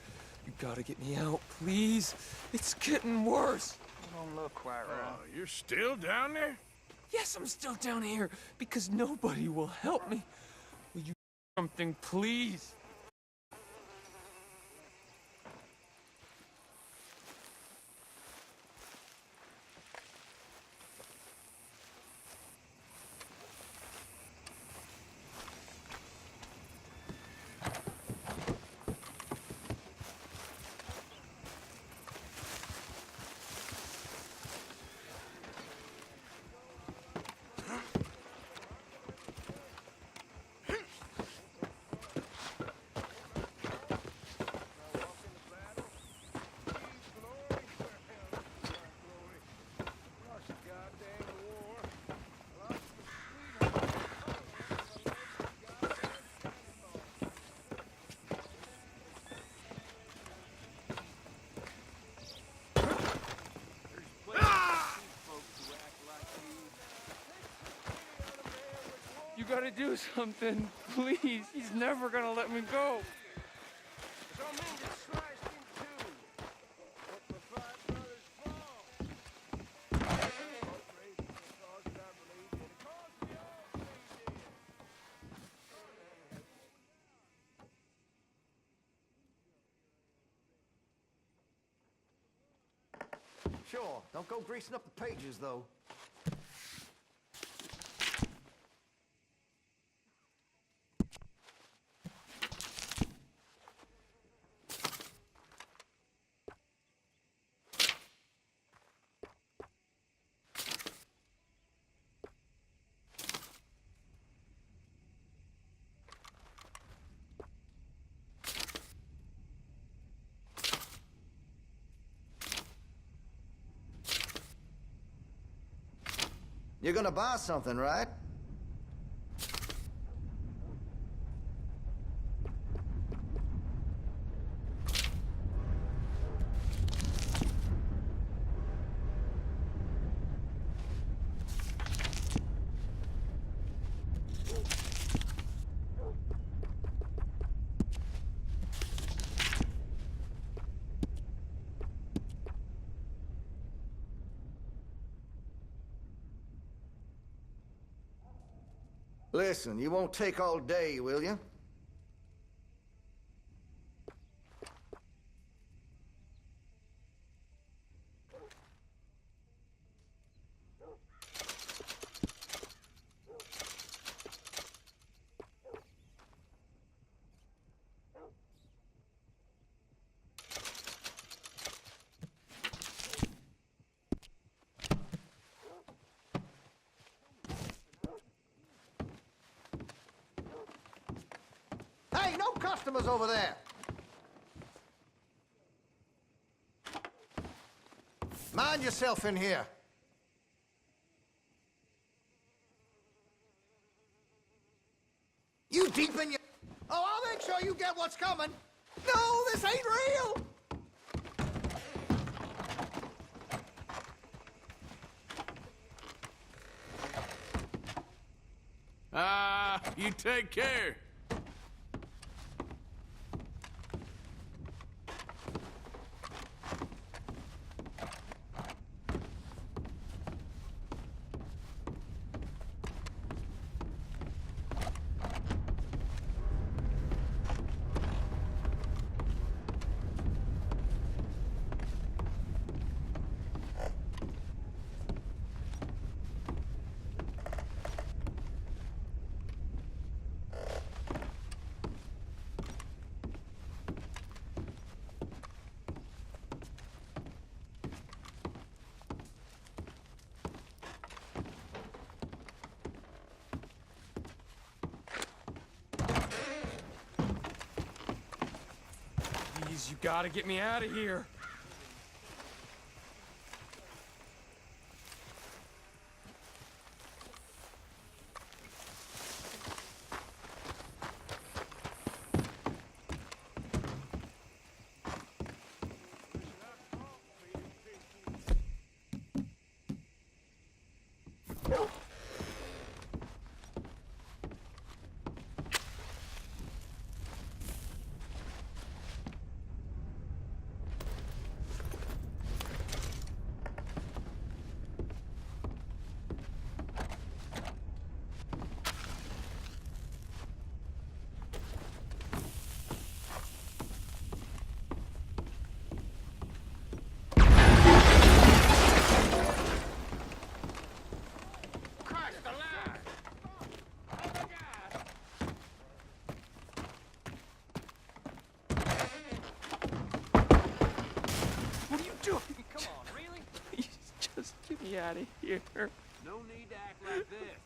Speaker 21: You gotta get me out, please. It's getting worse.
Speaker 18: Don't look quite right.
Speaker 8: Oh, you're still down there?
Speaker 21: Yes, I'm still down here because nobody will help me. Will you do something, please? You gotta do something, please. He's never gonna let me go.
Speaker 16: Sure, don't go greasing up the pages, though. You're gonna buy something, right? Listen, you won't take all day, will you? Hey, no customers over there! Mind yourself in here. You deep in your... Oh, I'll make sure you get what's coming. No, this ain't real!
Speaker 8: You take care.
Speaker 21: gotta get me out of here. me out of here.
Speaker 3: No need to act like this.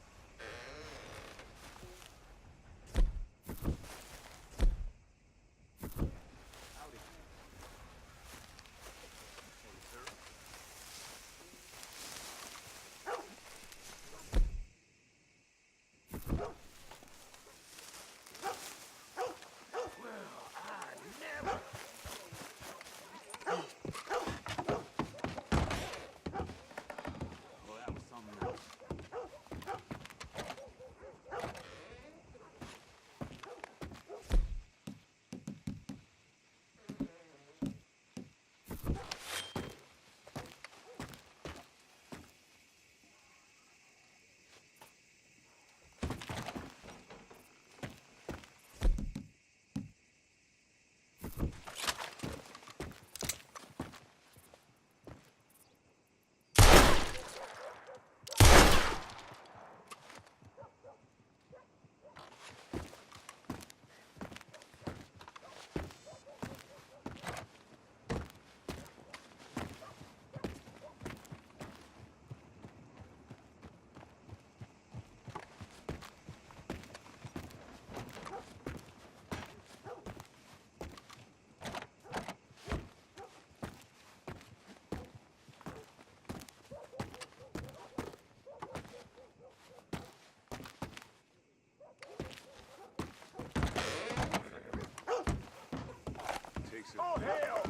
Speaker 3: Oh, hell!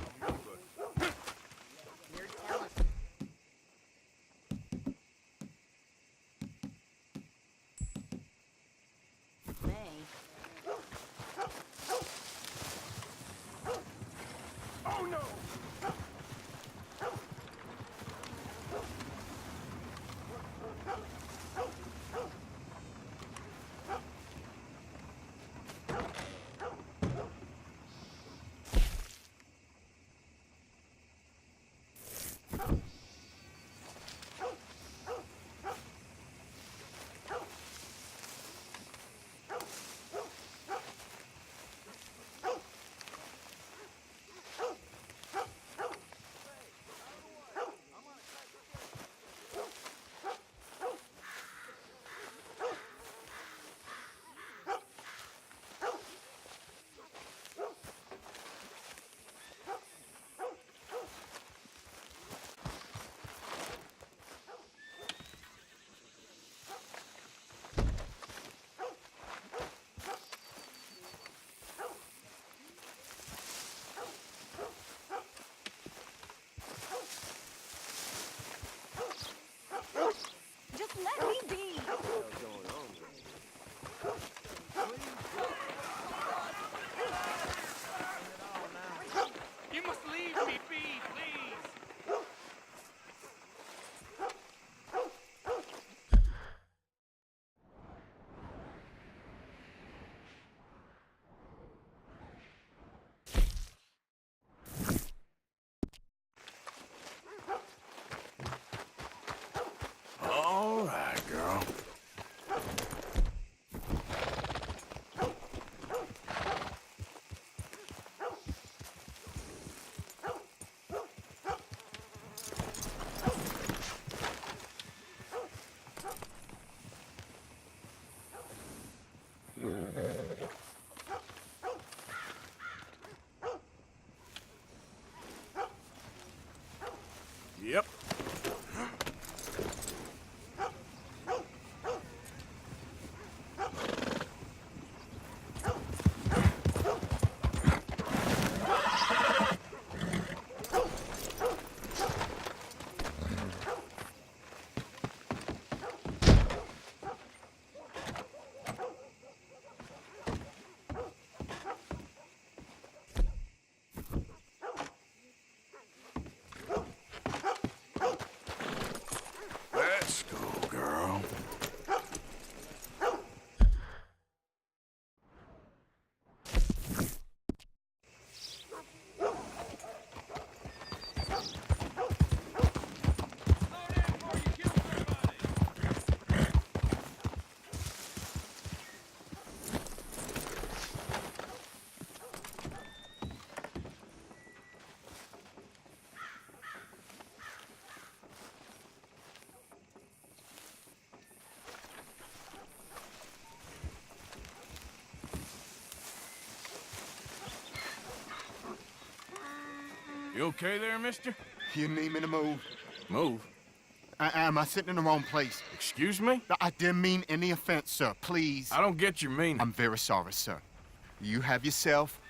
Speaker 3: Oh, no!
Speaker 17: Just let me be.
Speaker 3: You must leave me be, please.
Speaker 8: All right, girl. Yep. Let's go, girl. You okay there, mister?
Speaker 2: You need me to move?
Speaker 8: Move?
Speaker 2: Am I sitting in the wrong place?
Speaker 8: Excuse me?
Speaker 2: I didn't mean any offense, sir. Please.
Speaker 8: I don't get your meaning.
Speaker 2: I'm very sorry, sir. You have yourself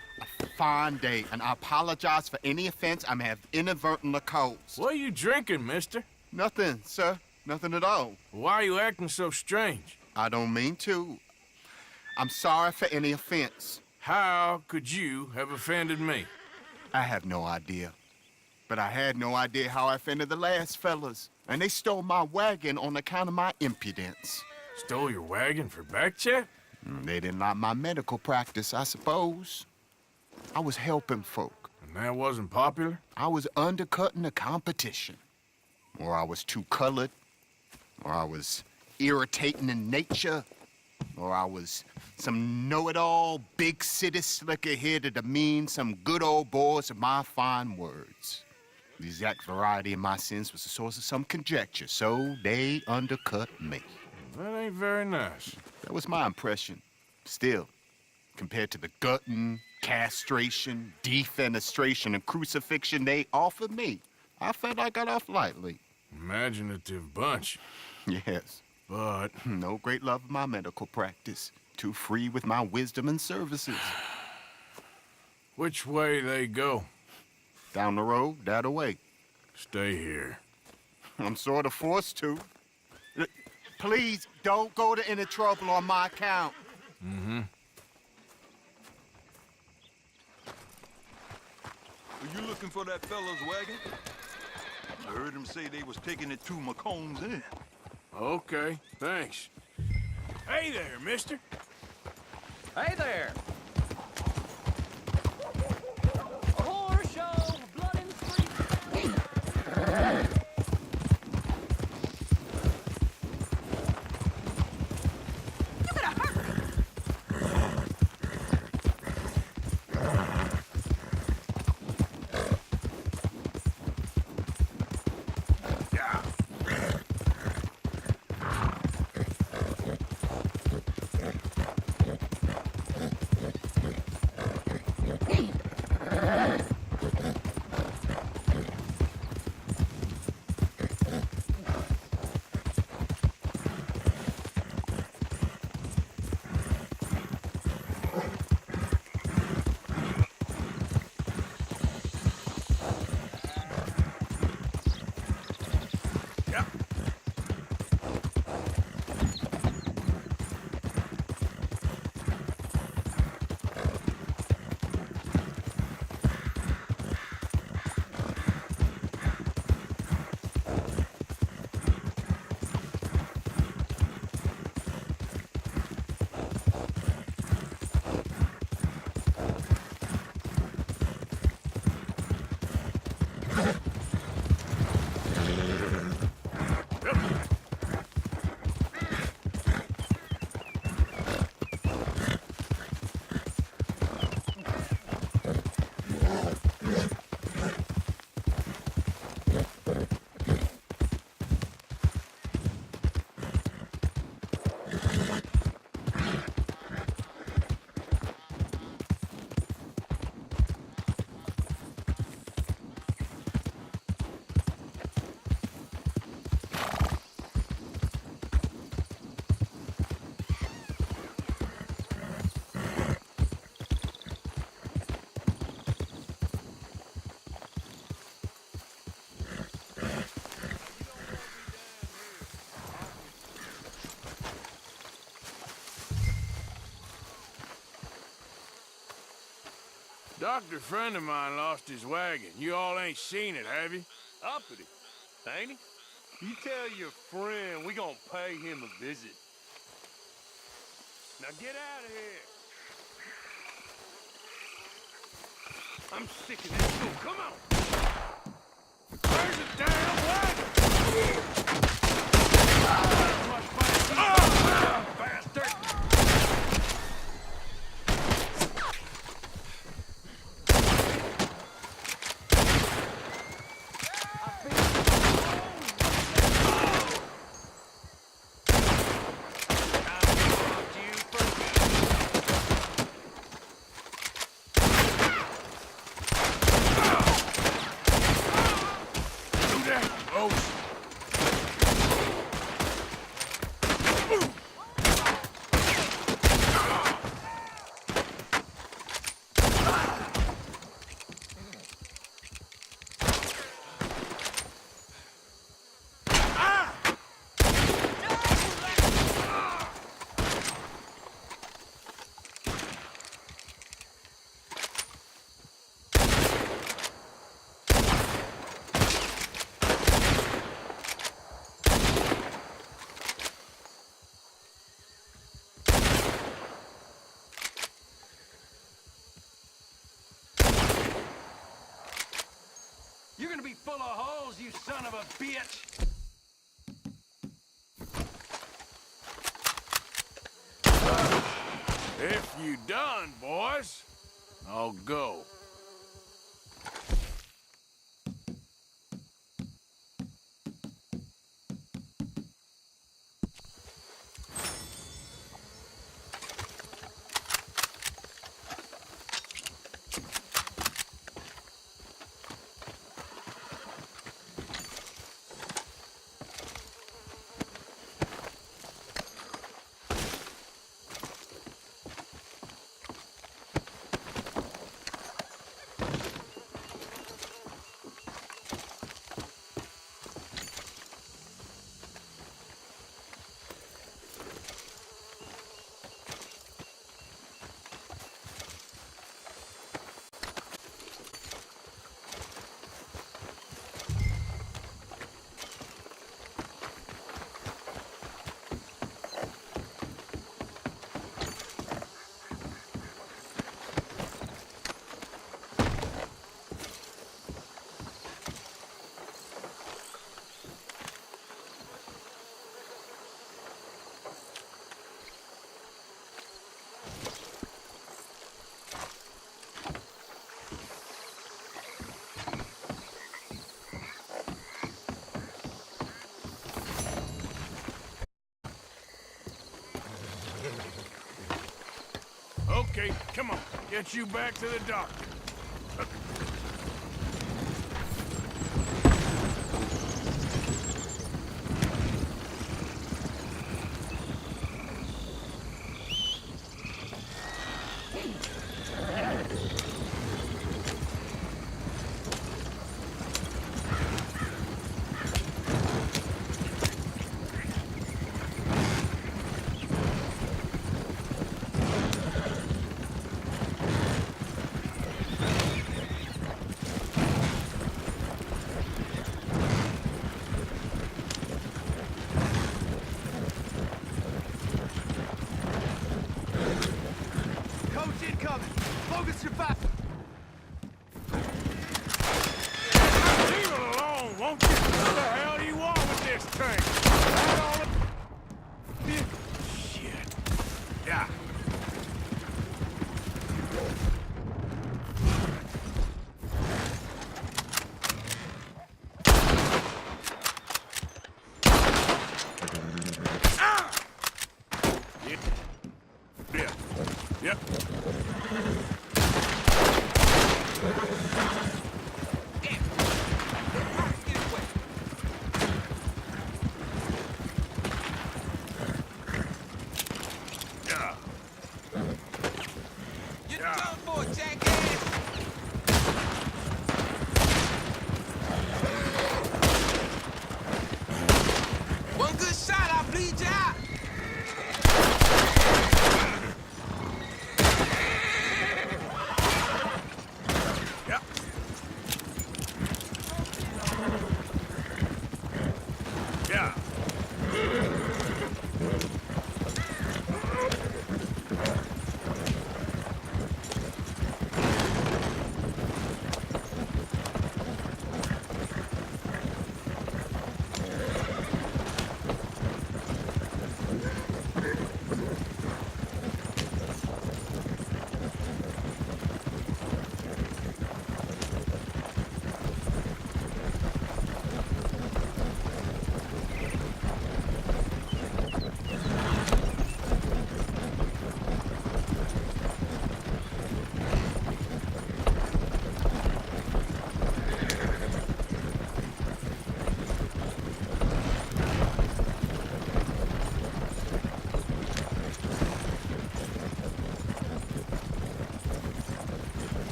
Speaker 2: a fine day, and I apologize for any offense I may have inadvertently caused.
Speaker 8: What are you drinking, mister?
Speaker 2: Nothing, sir. Nothing at all.
Speaker 8: Why are you acting so strange?
Speaker 2: I don't mean to. I'm sorry for any offense.
Speaker 8: How could you have offended me?
Speaker 2: I have no idea. But I had no idea how I offended the last fellas. And they stole my wagon on account of my impudence.
Speaker 8: Stole your wagon for back check?
Speaker 2: They didn't like my medical practice, I suppose. I was helping folk.
Speaker 8: And that wasn't popular?
Speaker 2: I was undercutting the competition. Or I was too colored. Or I was irritating in nature. Or I was some know-it-all, big city slicker here to demean some good old boys of my fine words. The exact variety of my sins was the source of some conjecture, so they undercut me.
Speaker 8: That ain't very nice.
Speaker 2: That was my impression. Still, compared to the gutting, castration, defenestration, and crucifixion they offered me, I felt I got off lightly.
Speaker 8: Imaginative bunch.
Speaker 2: Yes.
Speaker 8: But
Speaker 2: no great love of my medical practice. Too free with my wisdom and services.
Speaker 8: Which way they go?
Speaker 2: Down the road, that away.
Speaker 8: Stay here.
Speaker 2: I'm sort of forced to. Please, don't go to any trouble on my account.
Speaker 8: Mm-hmm.
Speaker 1: Are you looking for that fella's wagon? I heard him say they was taking it to McComb's Inn.
Speaker 8: Okay, thanks. Hey there, mister.
Speaker 18: Hey there! A horse show, blood in the streets.
Speaker 8: Doctor friend of mine lost his wagon. You all ain't seen it, have you?
Speaker 3: Uppity, ain't he? You tell your friend we gonna pay him a visit. Now get out of here. I'm sick of this shit. Come on.
Speaker 8: Where's the damn wagon?
Speaker 3: Bastard!
Speaker 14: You're gonna be full of holes, you son of a bitch!
Speaker 8: If you done, boys, I'll go. Okay, come on. Get you back to the doctor.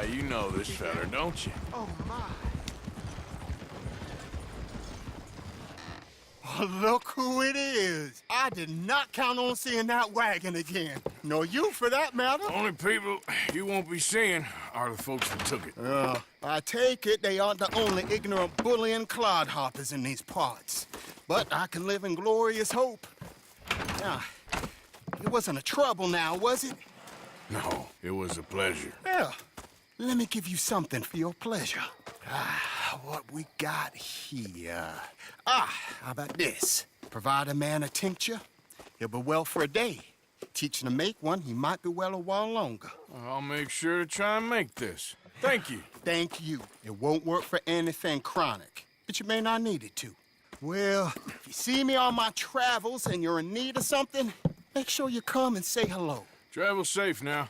Speaker 8: you know this fella, don't you?
Speaker 2: Oh, my. Oh, look who it is. I did not count on seeing that wagon again. Nor you, for that matter.
Speaker 8: Only people you won't be seeing are the folks that took it.
Speaker 2: I take it they aren't the only ignorant bullying clodhoppers in these parts. But I can live in glorious hope. Now, it wasn't a trouble now, was it?
Speaker 8: No, it was a pleasure.
Speaker 2: Yeah. Let me give you something for your pleasure. What we got here? How about this? Provide a man a tincture, he'll be well for a day. Teach him to make one, he might be well a while longer.
Speaker 8: I'll make sure to try and make this. Thank you.
Speaker 2: Thank you. It won't work for anything chronic, but you may not need it to. Well, if you see me on my travels and you're in need of something, make sure you come and say hello.
Speaker 8: Travel safe now.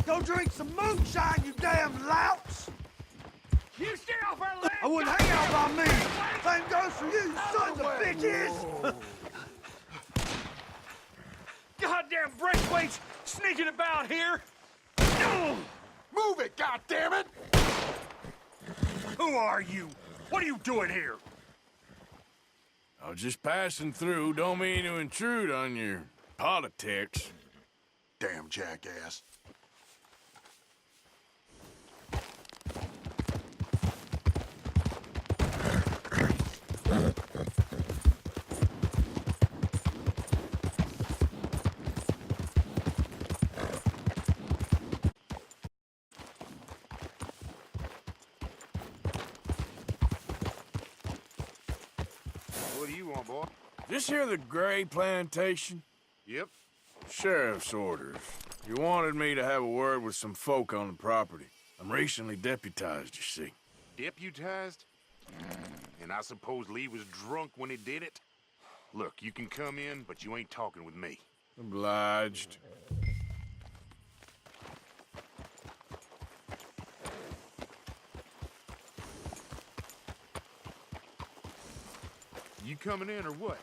Speaker 8: Go drink some moonshine, you damn louts!
Speaker 3: You stay off our land!
Speaker 8: I wouldn't hang out by me! Same goes for you, you sons of bitches!
Speaker 3: Goddamn Braithwaite's sneaking about here!
Speaker 8: Move it, goddammit!
Speaker 3: Who are you? What are you doing here?
Speaker 8: I was just passing through. Don't mean to intrude on your politics. Damn jackass.
Speaker 12: What do you want, boy?
Speaker 8: This here the Gray Plantation?
Speaker 12: Yep.
Speaker 8: Sheriff's orders. You wanted me to have a word with some folk on the property. I'm recently deputized, you see.
Speaker 12: Deputized? And I suppose Lee was drunk when he did it? Look, you can come in, but you ain't talking with me.
Speaker 8: Obliged.
Speaker 12: You coming in or what?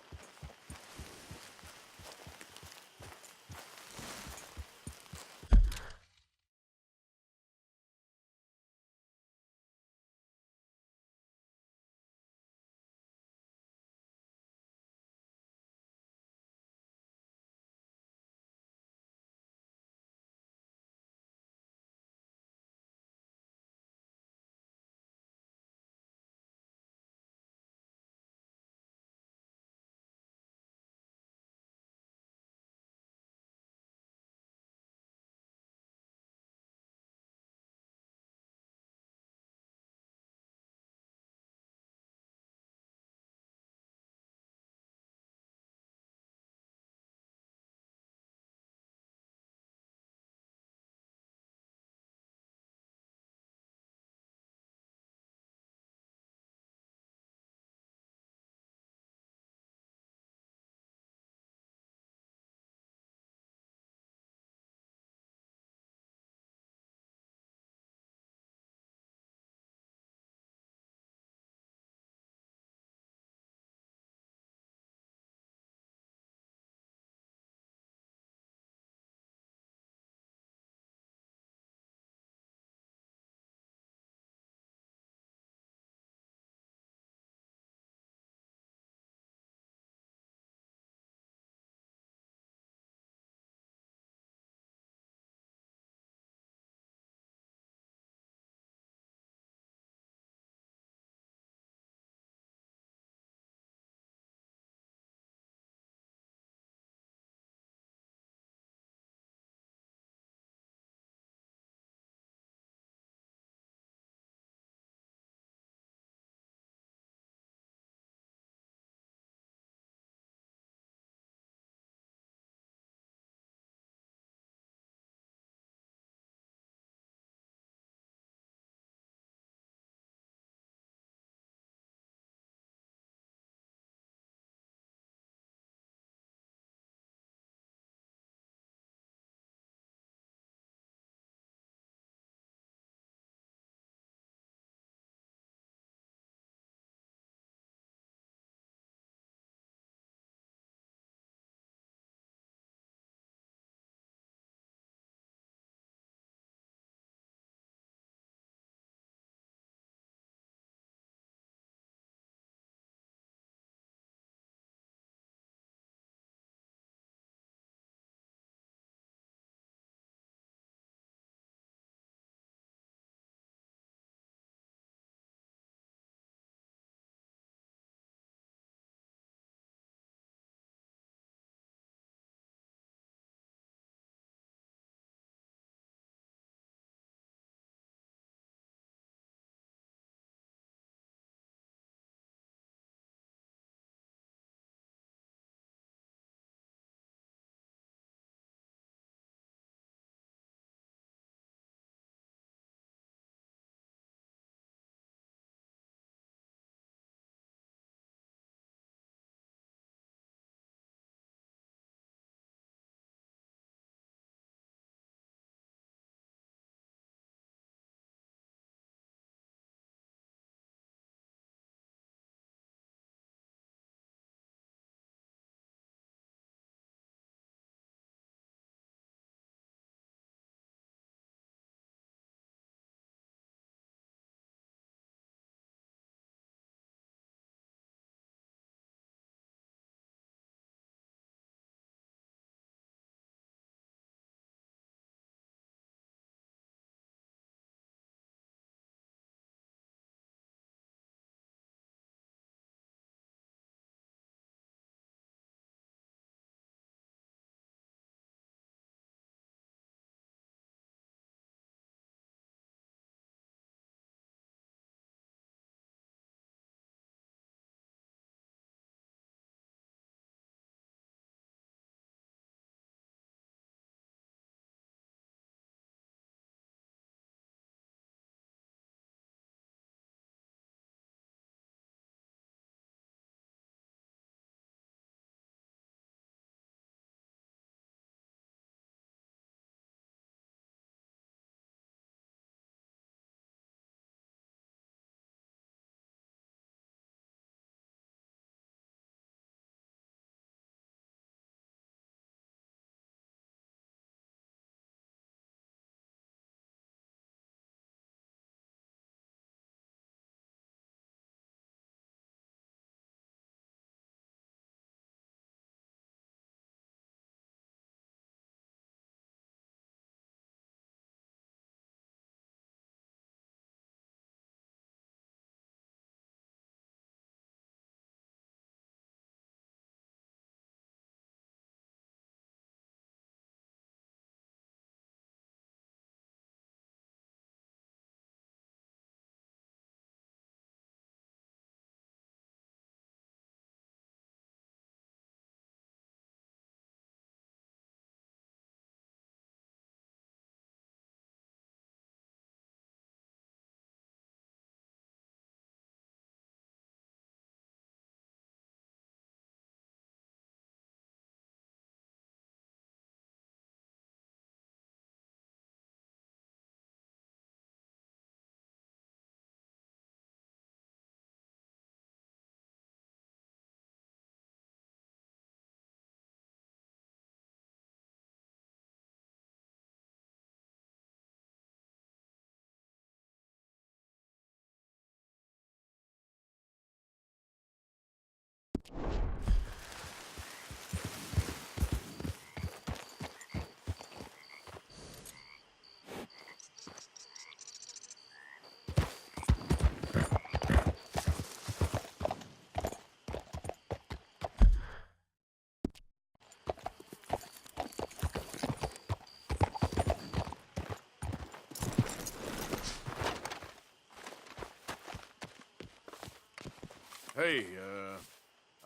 Speaker 8: Hey,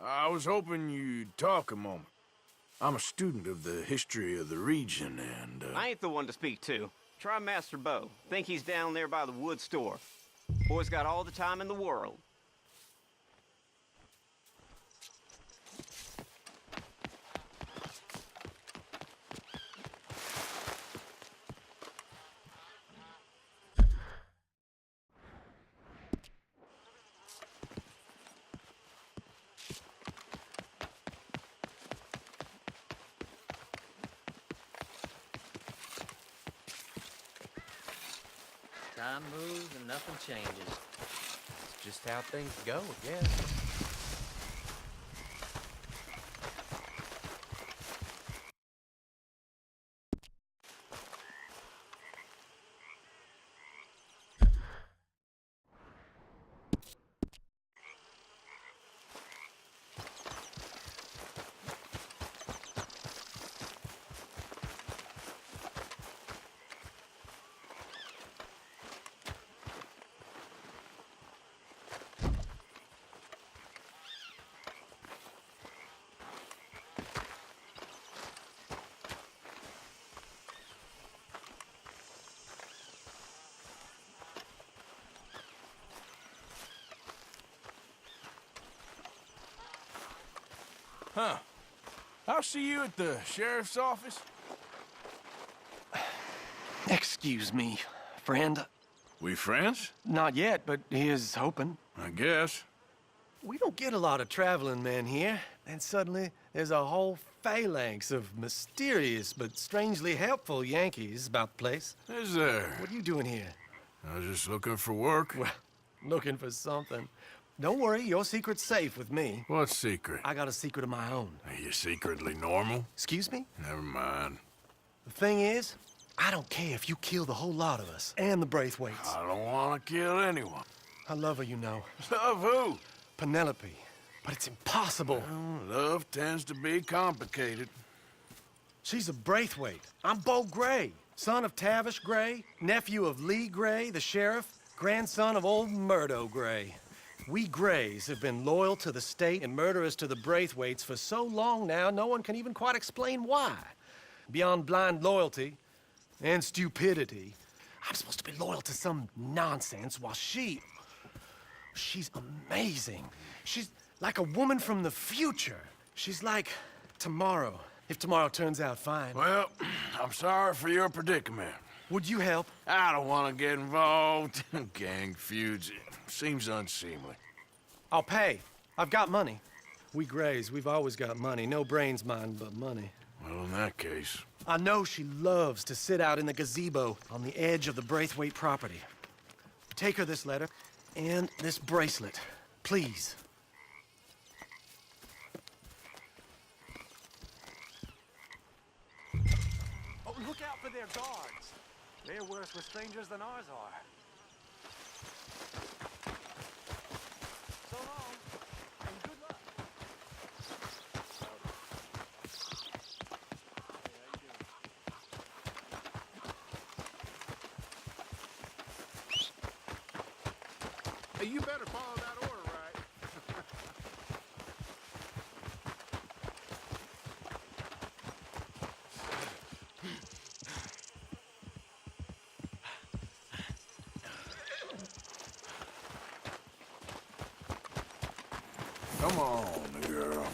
Speaker 8: I was hoping you'd talk a moment. I'm a student of the history of the region, and,
Speaker 10: I ain't the one to speak to. Try Master Bo. Think he's down there by the wood store. Boy's got all the time in the world.
Speaker 18: Time moves and nothing changes. It's just how things go, I guess.
Speaker 8: Huh. I'll see you at the sheriff's office.
Speaker 6: Excuse me, friend.
Speaker 8: We friends?
Speaker 6: Not yet, but he is hoping.
Speaker 8: I guess.
Speaker 6: We don't get a lot of traveling men here, and suddenly there's a whole phalanx of mysterious but strangely helpful Yankees about the place.
Speaker 8: Is there?
Speaker 6: What are you doing here?
Speaker 8: I was just looking for work.
Speaker 6: Well, looking for something. Don't worry, your secret's safe with me.
Speaker 8: What secret?
Speaker 6: I got a secret of my own.
Speaker 8: Are you secretly normal?
Speaker 6: Excuse me?
Speaker 8: Never mind.
Speaker 6: The thing is, I don't care if you kill the whole lot of us, and the Braithwaites.
Speaker 8: I don't want to kill anyone.
Speaker 6: I love her, you know.
Speaker 8: Love who?
Speaker 6: Penelope. But it's impossible.
Speaker 8: Well, love tends to be complicated.
Speaker 6: She's a Braithwaite. I'm Bo Gray, son of Tavish Gray, nephew of Lee Gray, the sheriff, grandson of old Murdo Gray. We Grays have been loyal to the state and murderous to the Braithwaites for so long now, no one can even quite explain why. Beyond blind loyalty and stupidity, I'm supposed to be loyal to some nonsense while she's amazing. She's like a woman from the future. She's like tomorrow, if tomorrow turns out fine.
Speaker 8: Well, I'm sorry for your predicament.
Speaker 6: Would you help?
Speaker 8: I don't want to get involved. Gang feuds. Seems unseemly.
Speaker 6: I'll pay. I've got money. We Grays, we've always got money. No brains, mind, but money.
Speaker 8: Well, in that case...
Speaker 6: I know she loves to sit out in the gazebo on the edge of the Braithwaite property. Take her this letter and this bracelet, please.
Speaker 14: Oh, look out for their guards. They're worse with strangers than ours are. So long, and good luck.
Speaker 8: Hey, you better follow that order, right? Come on, girl.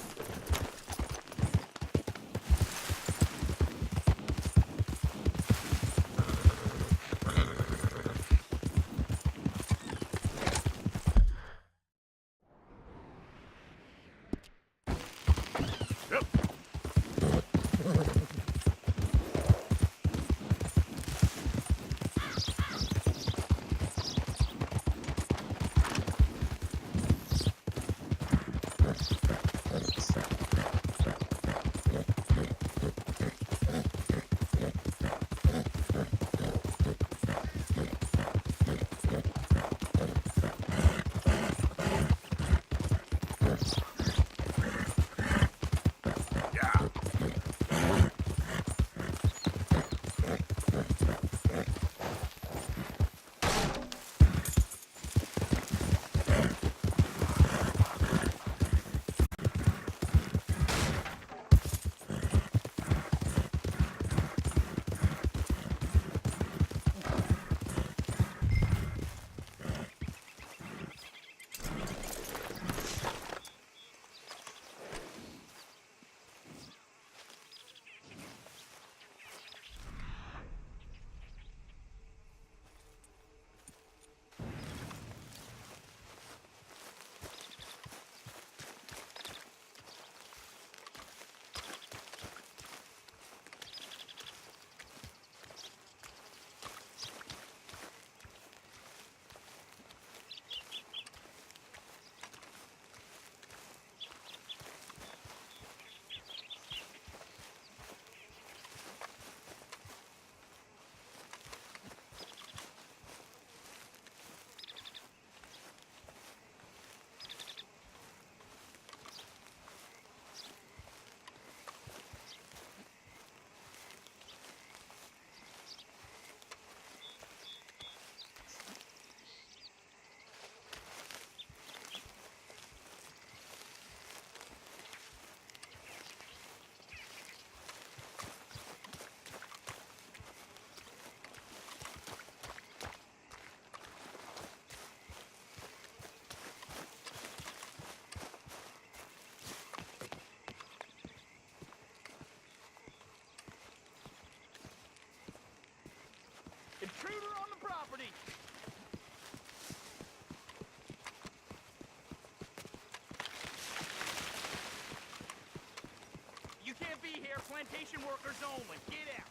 Speaker 13: plantation workers only. Get out.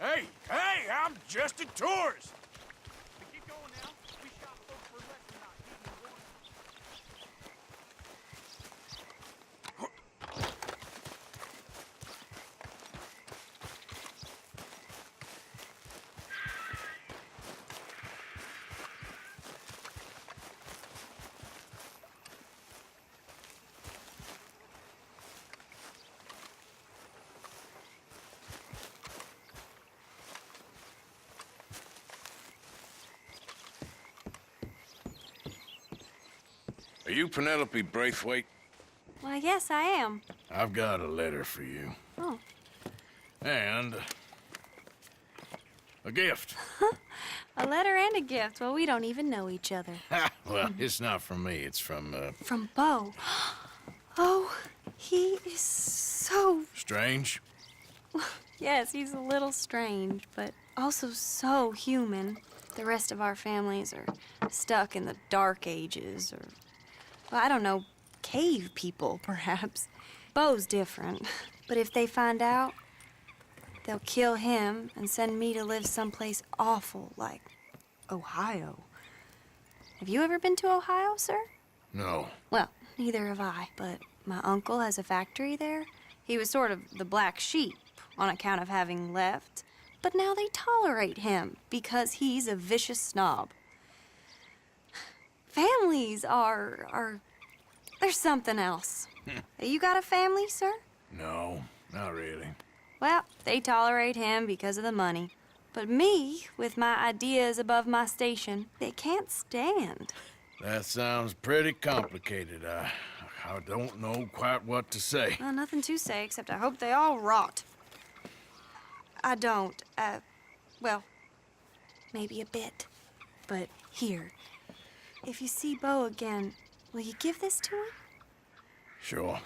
Speaker 8: Hey, I'm just a tourist.
Speaker 13: We keep going now. We shot folks for less than not giving you warning.
Speaker 8: Are you Penelope Braithwaite?
Speaker 22: Why, yes, I am.
Speaker 8: I've got a letter for you.
Speaker 22: Oh.
Speaker 8: And a gift.
Speaker 22: A letter and a gift. Well, we don't even know each other.
Speaker 8: Well, it's not from me. It's from,
Speaker 22: From Bo. Oh, he is so...
Speaker 8: Strange.
Speaker 22: Yes, he's a little strange, but also so human. The rest of our families are stuck in the Dark Ages, or, well, I don't know, cave people, perhaps. Bo's different, but if they find out, they'll kill him and send me to live someplace awful like Ohio. Have you ever been to Ohio, sir?
Speaker 8: No.
Speaker 22: Well, neither have I, but my uncle has a factory there. He was sort of the black sheep on account of having left, but now they tolerate him because he's a vicious snob. Families are there's something else. You got a family, sir?
Speaker 8: No, not really.
Speaker 22: Well, they tolerate him because of the money. But me, with my ideas above my station, they can't stand.
Speaker 8: That sounds pretty complicated. I don't know quite what to say.
Speaker 22: Well, nothing to say, except I hope they all rot. I don't, well, maybe a bit. But here, if you see Bo again, will you give this to him?
Speaker 8: Sure.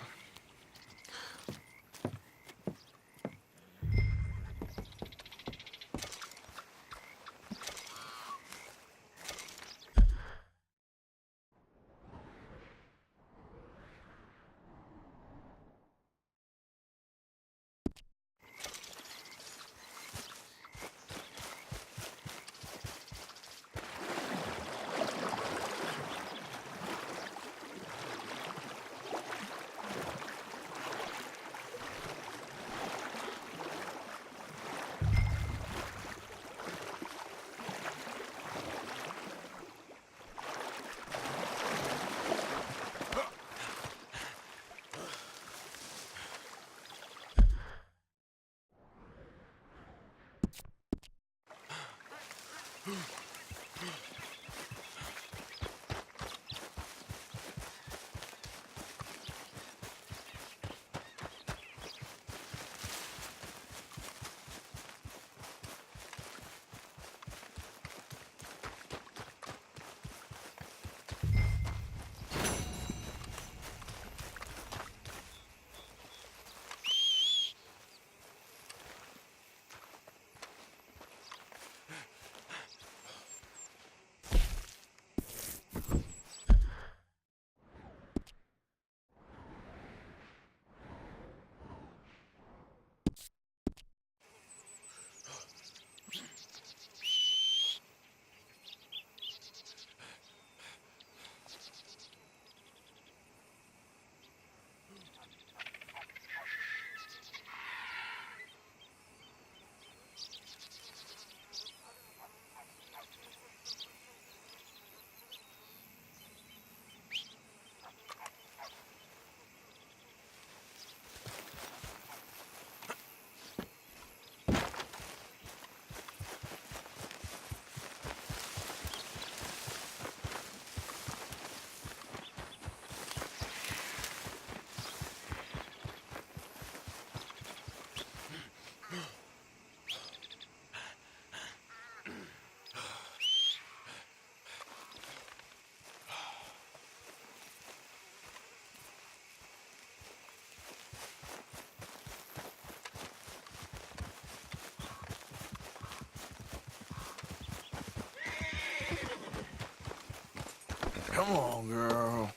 Speaker 8: Come on, girl.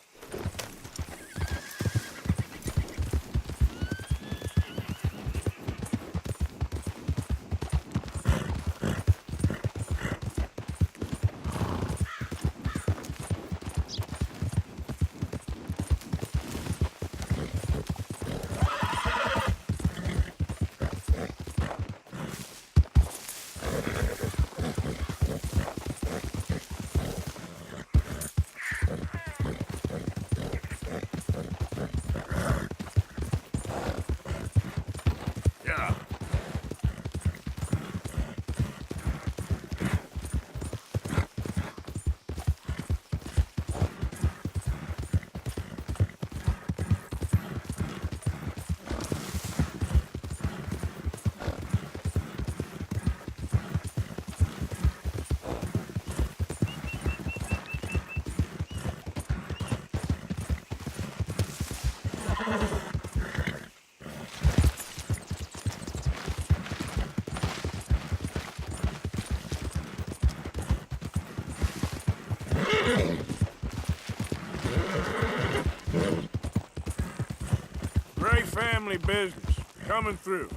Speaker 8: Gray family business. Coming through.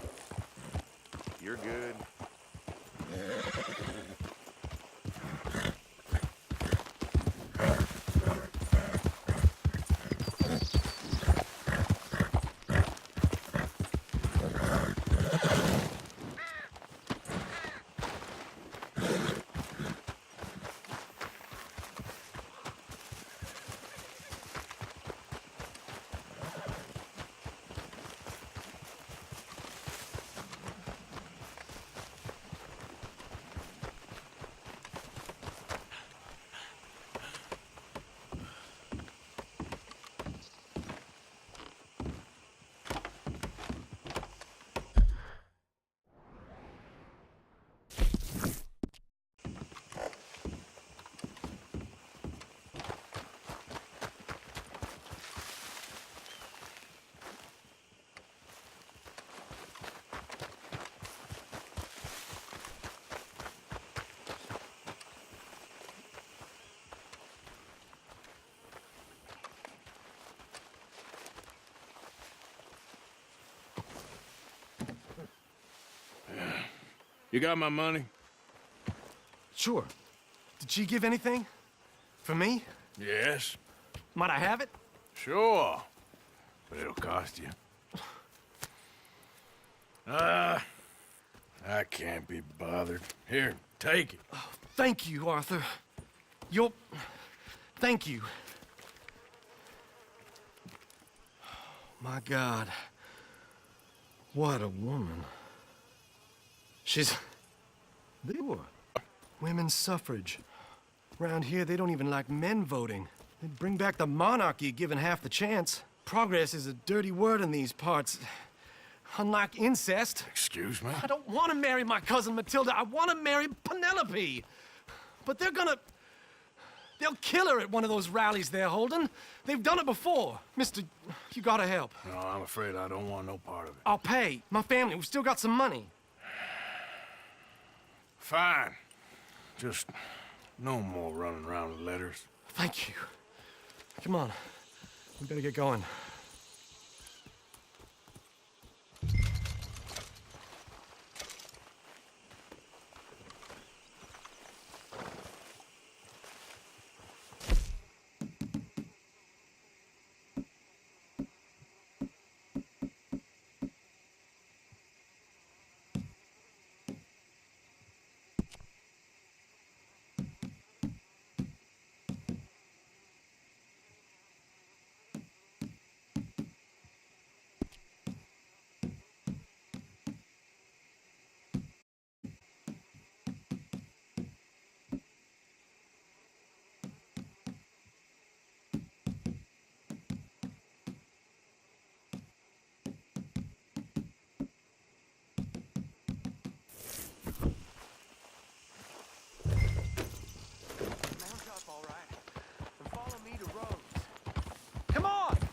Speaker 12: You're good.
Speaker 8: You got my money?
Speaker 6: Sure. Did she give anything? For me?
Speaker 8: Yes.
Speaker 6: Might I have it?
Speaker 8: Sure. But it'll cost you. I can't be bothered. Here, take it.
Speaker 6: Oh, thank you, Arthur. You'll... Thank you. My God. What a woman. She's... They were. Women's suffrage. Around here, they don't even like men voting. They'd bring back the monarchy given half the chance. Progress is a dirty word in these parts. Unlike incest.
Speaker 8: Excuse me?
Speaker 6: I don't want to marry my cousin Matilda. I want to marry Penelope. But they're gonna... They'll kill her at one of those rallies they're holding. They've done it before. Mister, you gotta help.
Speaker 8: No, I'm afraid I don't want no part of it.
Speaker 6: I'll pay. My family, we've still got some money.
Speaker 8: Fine. Just no more running around with letters.
Speaker 6: Thank you. Come on. We better get going.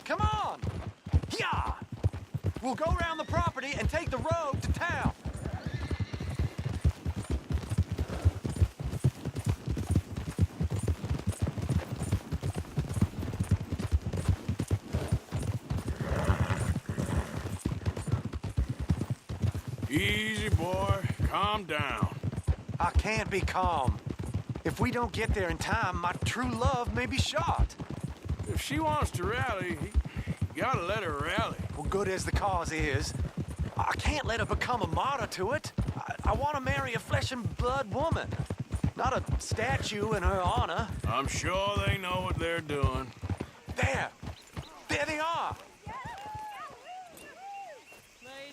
Speaker 6: Come on! Yeah! We'll go around the property and take the road to town.
Speaker 8: Easy, boy. Calm down.
Speaker 6: I can't be calm. If we don't get there in time, my true love may be shot.
Speaker 8: If she wants to rally, you gotta let her rally.
Speaker 6: Well, good as the cause is, I can't let her become a martyr to it. I want to marry a flesh and blood woman, not a statue in her honor.
Speaker 8: I'm sure they know what they're doing.
Speaker 6: There! There they are!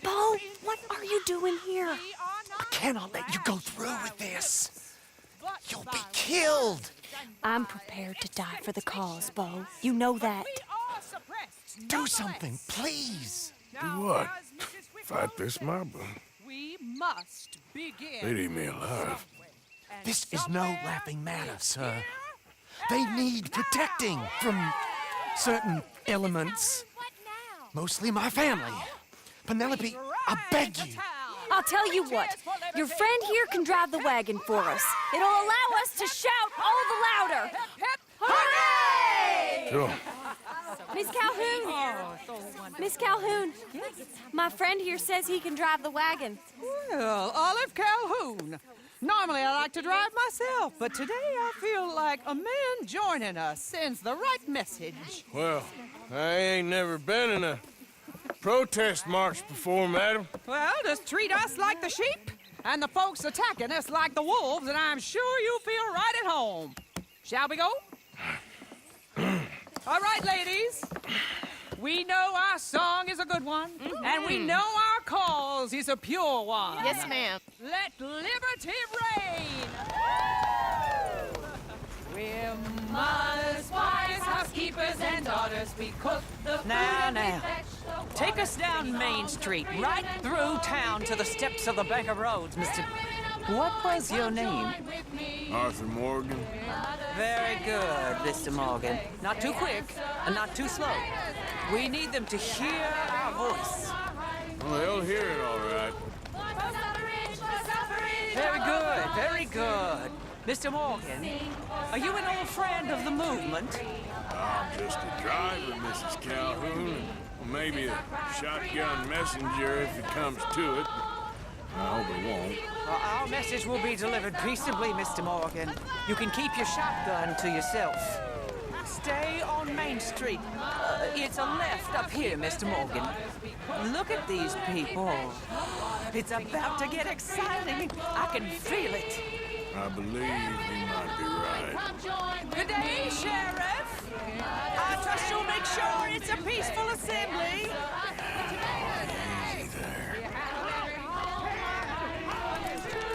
Speaker 22: Bo, what are you doing here?
Speaker 6: I cannot let you go through with this. You'll be killed.
Speaker 22: I'm prepared to die for the cause, Bo. You know that.
Speaker 6: Do something, please.
Speaker 8: Do what? Fight this mob?
Speaker 13: We must begin.
Speaker 8: They'd eat me alive.
Speaker 6: This is no laughing matter, sir. They need protecting from certain elements. Mostly my family. Penelope, I beg you.
Speaker 22: I'll tell you what. Your friend here can drive the wagon for us. It'll allow us to shout all the louder.
Speaker 8: Sure.
Speaker 22: Miss Calhoun! Miss Calhoun! My friend here says he can drive the wagon.
Speaker 11: Well, Olive Calhoun. Normally I like to drive myself, but today I feel like a man joining us sends the right message.
Speaker 8: Well, I ain't never been in a protest march before, madam.
Speaker 11: Well, just treat us like the sheep, and the folks attacking us like the wolves, and I'm sure you'll feel right at home. Shall we go? All right, ladies. We know our song is a good one, and we know our cause is a pure one.
Speaker 4: Yes, ma'am.
Speaker 11: Let liberty reign! We're mothers, wives, housekeepers, and daughters. We cook the food Now. Take us down Main Street, right through town to the steps of the Bank of Rhodes, Mr. What was your name?
Speaker 8: Arthur Morgan.
Speaker 11: Very good, Mr. Morgan. Not too quick, and not too slow. We need them to hear our voice.
Speaker 8: Well, they'll hear it all right.
Speaker 11: Very good, very good. Mr. Morgan, are you an old friend of the movement?
Speaker 8: I'm just a driver, Mrs. Calhoun. Maybe a shotgun messenger if it comes to it. I hope it won't.
Speaker 11: Our message will be delivered peaceably, Mr. Morgan. You can keep your shotgun to yourself. Stay on Main Street. It's a left up here, Mr. Morgan. Look at these people. It's about to get exciting. I can feel it.
Speaker 8: I believe you might be right.
Speaker 11: Good day, Sheriff. I trust you'll make sure it's a peaceful assembly.
Speaker 8: Easy there.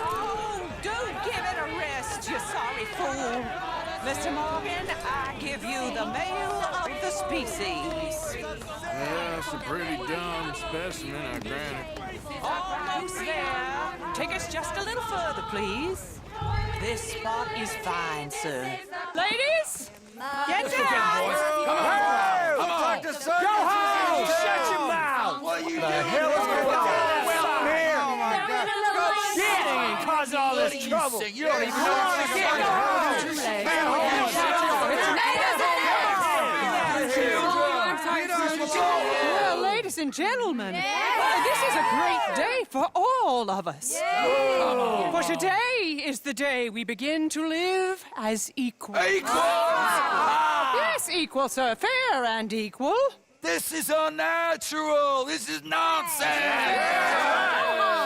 Speaker 11: Oh, do give it a rest, you sorry fool. Mr. Morgan, I give you the male of the species.
Speaker 8: Yeah, it's a pretty dumb specimen, I grant it.
Speaker 11: Almost there. Take us just a little further, please. This spot is fine, sir. Ladies, get down!
Speaker 8: Come on!
Speaker 11: Go home!
Speaker 8: Shut your mouth!
Speaker 11: What
Speaker 8: the hell is going on? Well, here! Oh, my God. Go shit! And cause all this trouble. You don't even know what's going on.
Speaker 11: Well, ladies and gentlemen, this is a great day for all of us. For today is the day we begin to live as equals.
Speaker 15: Equals?
Speaker 11: Yes, equal, sir. Fair and equal.
Speaker 15: This is unnatural. This is nonsense.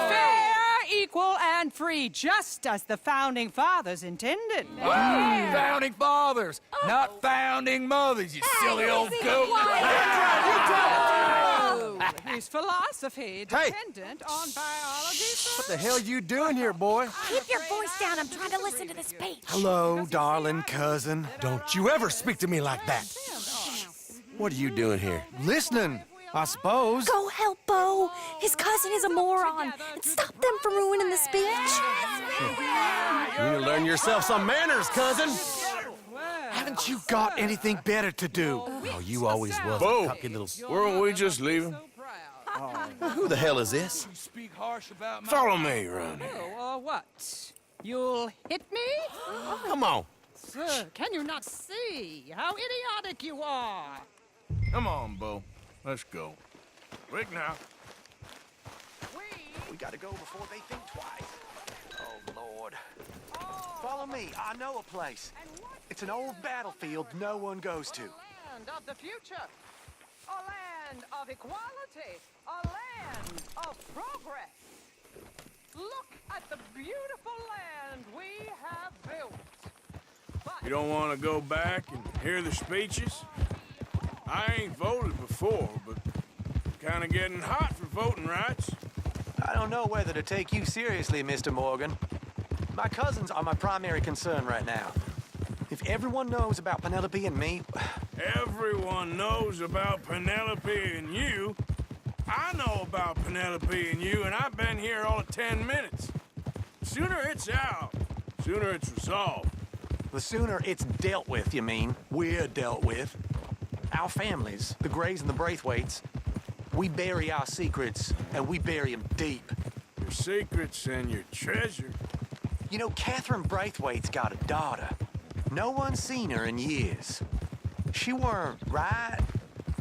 Speaker 11: Fair, equal, and free, just as the Founding Fathers intended.
Speaker 15: Founding fathers, not founding mothers, you silly old goat.
Speaker 11: His philosophy dependent on biology.
Speaker 6: What the hell you doing here, boy?
Speaker 17: Keep your voice down. I'm trying to listen to the speech.
Speaker 6: Hello, darling cousin. Don't you ever speak to me like that. What are you doing here? Listening, I suppose.
Speaker 22: Go help Bo. His cousin is a moron. And stop them from ruining the speech.
Speaker 6: You need to learn yourself some manners, cousin. Haven't you got anything better to do? Oh, you always was a cocky little...
Speaker 8: Weren't we just leaving?
Speaker 6: Who the hell is this?
Speaker 8: Follow me around here.
Speaker 11: What? You'll hit me?
Speaker 6: Come on.
Speaker 11: Sir, can you not see how idiotic you are?
Speaker 8: Come on, Bo. Let's go. Quick now.
Speaker 16: We gotta go before they think twice. Oh, Lord. Follow me. I know a place. It's an old battlefield no one goes to.
Speaker 11: Land of the future. A land of equality. A land of progress. Look at the beautiful land we have built.
Speaker 8: You don't want to go back and hear the speeches? I ain't voted before, but kind of getting hot for voting rights.
Speaker 16: I don't know whether to take you seriously, Mr. Morgan. My cousins are my primary concern right now. If everyone knows about Penelope and me...
Speaker 8: Everyone knows about Penelope and you. I know about Penelope and you, and I've been here all of 10 minutes. Sooner it's out, sooner it's resolved.
Speaker 16: The sooner it's dealt with, you mean? We're dealt with. Our families, the Grays and the Braithwaites, we bury our secrets, and we bury them deep.
Speaker 8: Your secrets and your treasure.
Speaker 16: You know, Catherine Braithwaite's got a daughter. No one's seen her in years. she weren't right,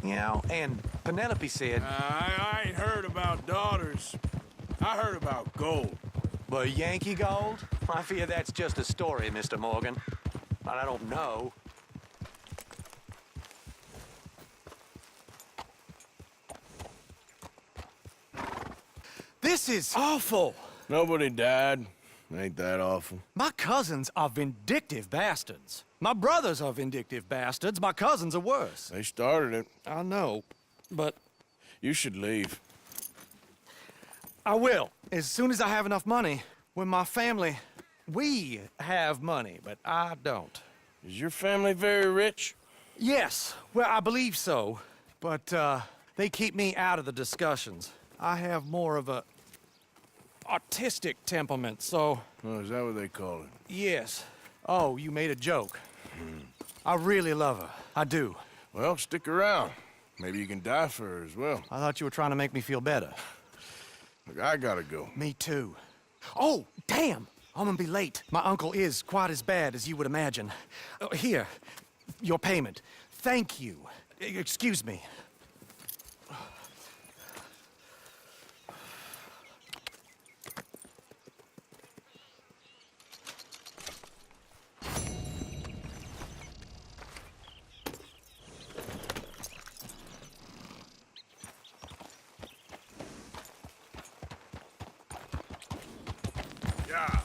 Speaker 16: you know, and Penelope said...
Speaker 8: I ain't heard about daughters. I heard about gold.
Speaker 16: But Yankee gold? I fear that's just a story, Mr. Morgan. But I don't know.
Speaker 6: This is awful.
Speaker 8: Nobody died. Ain't that awful?
Speaker 6: My cousins are vindictive bastards. My brothers are vindictive bastards. My cousins are worse.
Speaker 8: They started it.
Speaker 6: I know, but
Speaker 8: You should leave.
Speaker 6: I will, as soon as I have enough money. When my family, we have money, but I don't.
Speaker 8: Is your family very rich?
Speaker 6: Yes, well, I believe so, but they keep me out of the discussions. I have more of a artistic temperament, so...
Speaker 8: Oh, is that what they call it?
Speaker 6: Yes. Oh, you made a joke. I really love her. I do.
Speaker 8: Well, stick around. Maybe you can die for her as well.
Speaker 6: I thought you were trying to make me feel better.
Speaker 8: Look, I gotta go.
Speaker 6: Me too. Oh, damn! I'm gonna be late. My uncle is quite as bad as you would imagine. Here, your payment. Thank you. Excuse me.
Speaker 8: Yeah.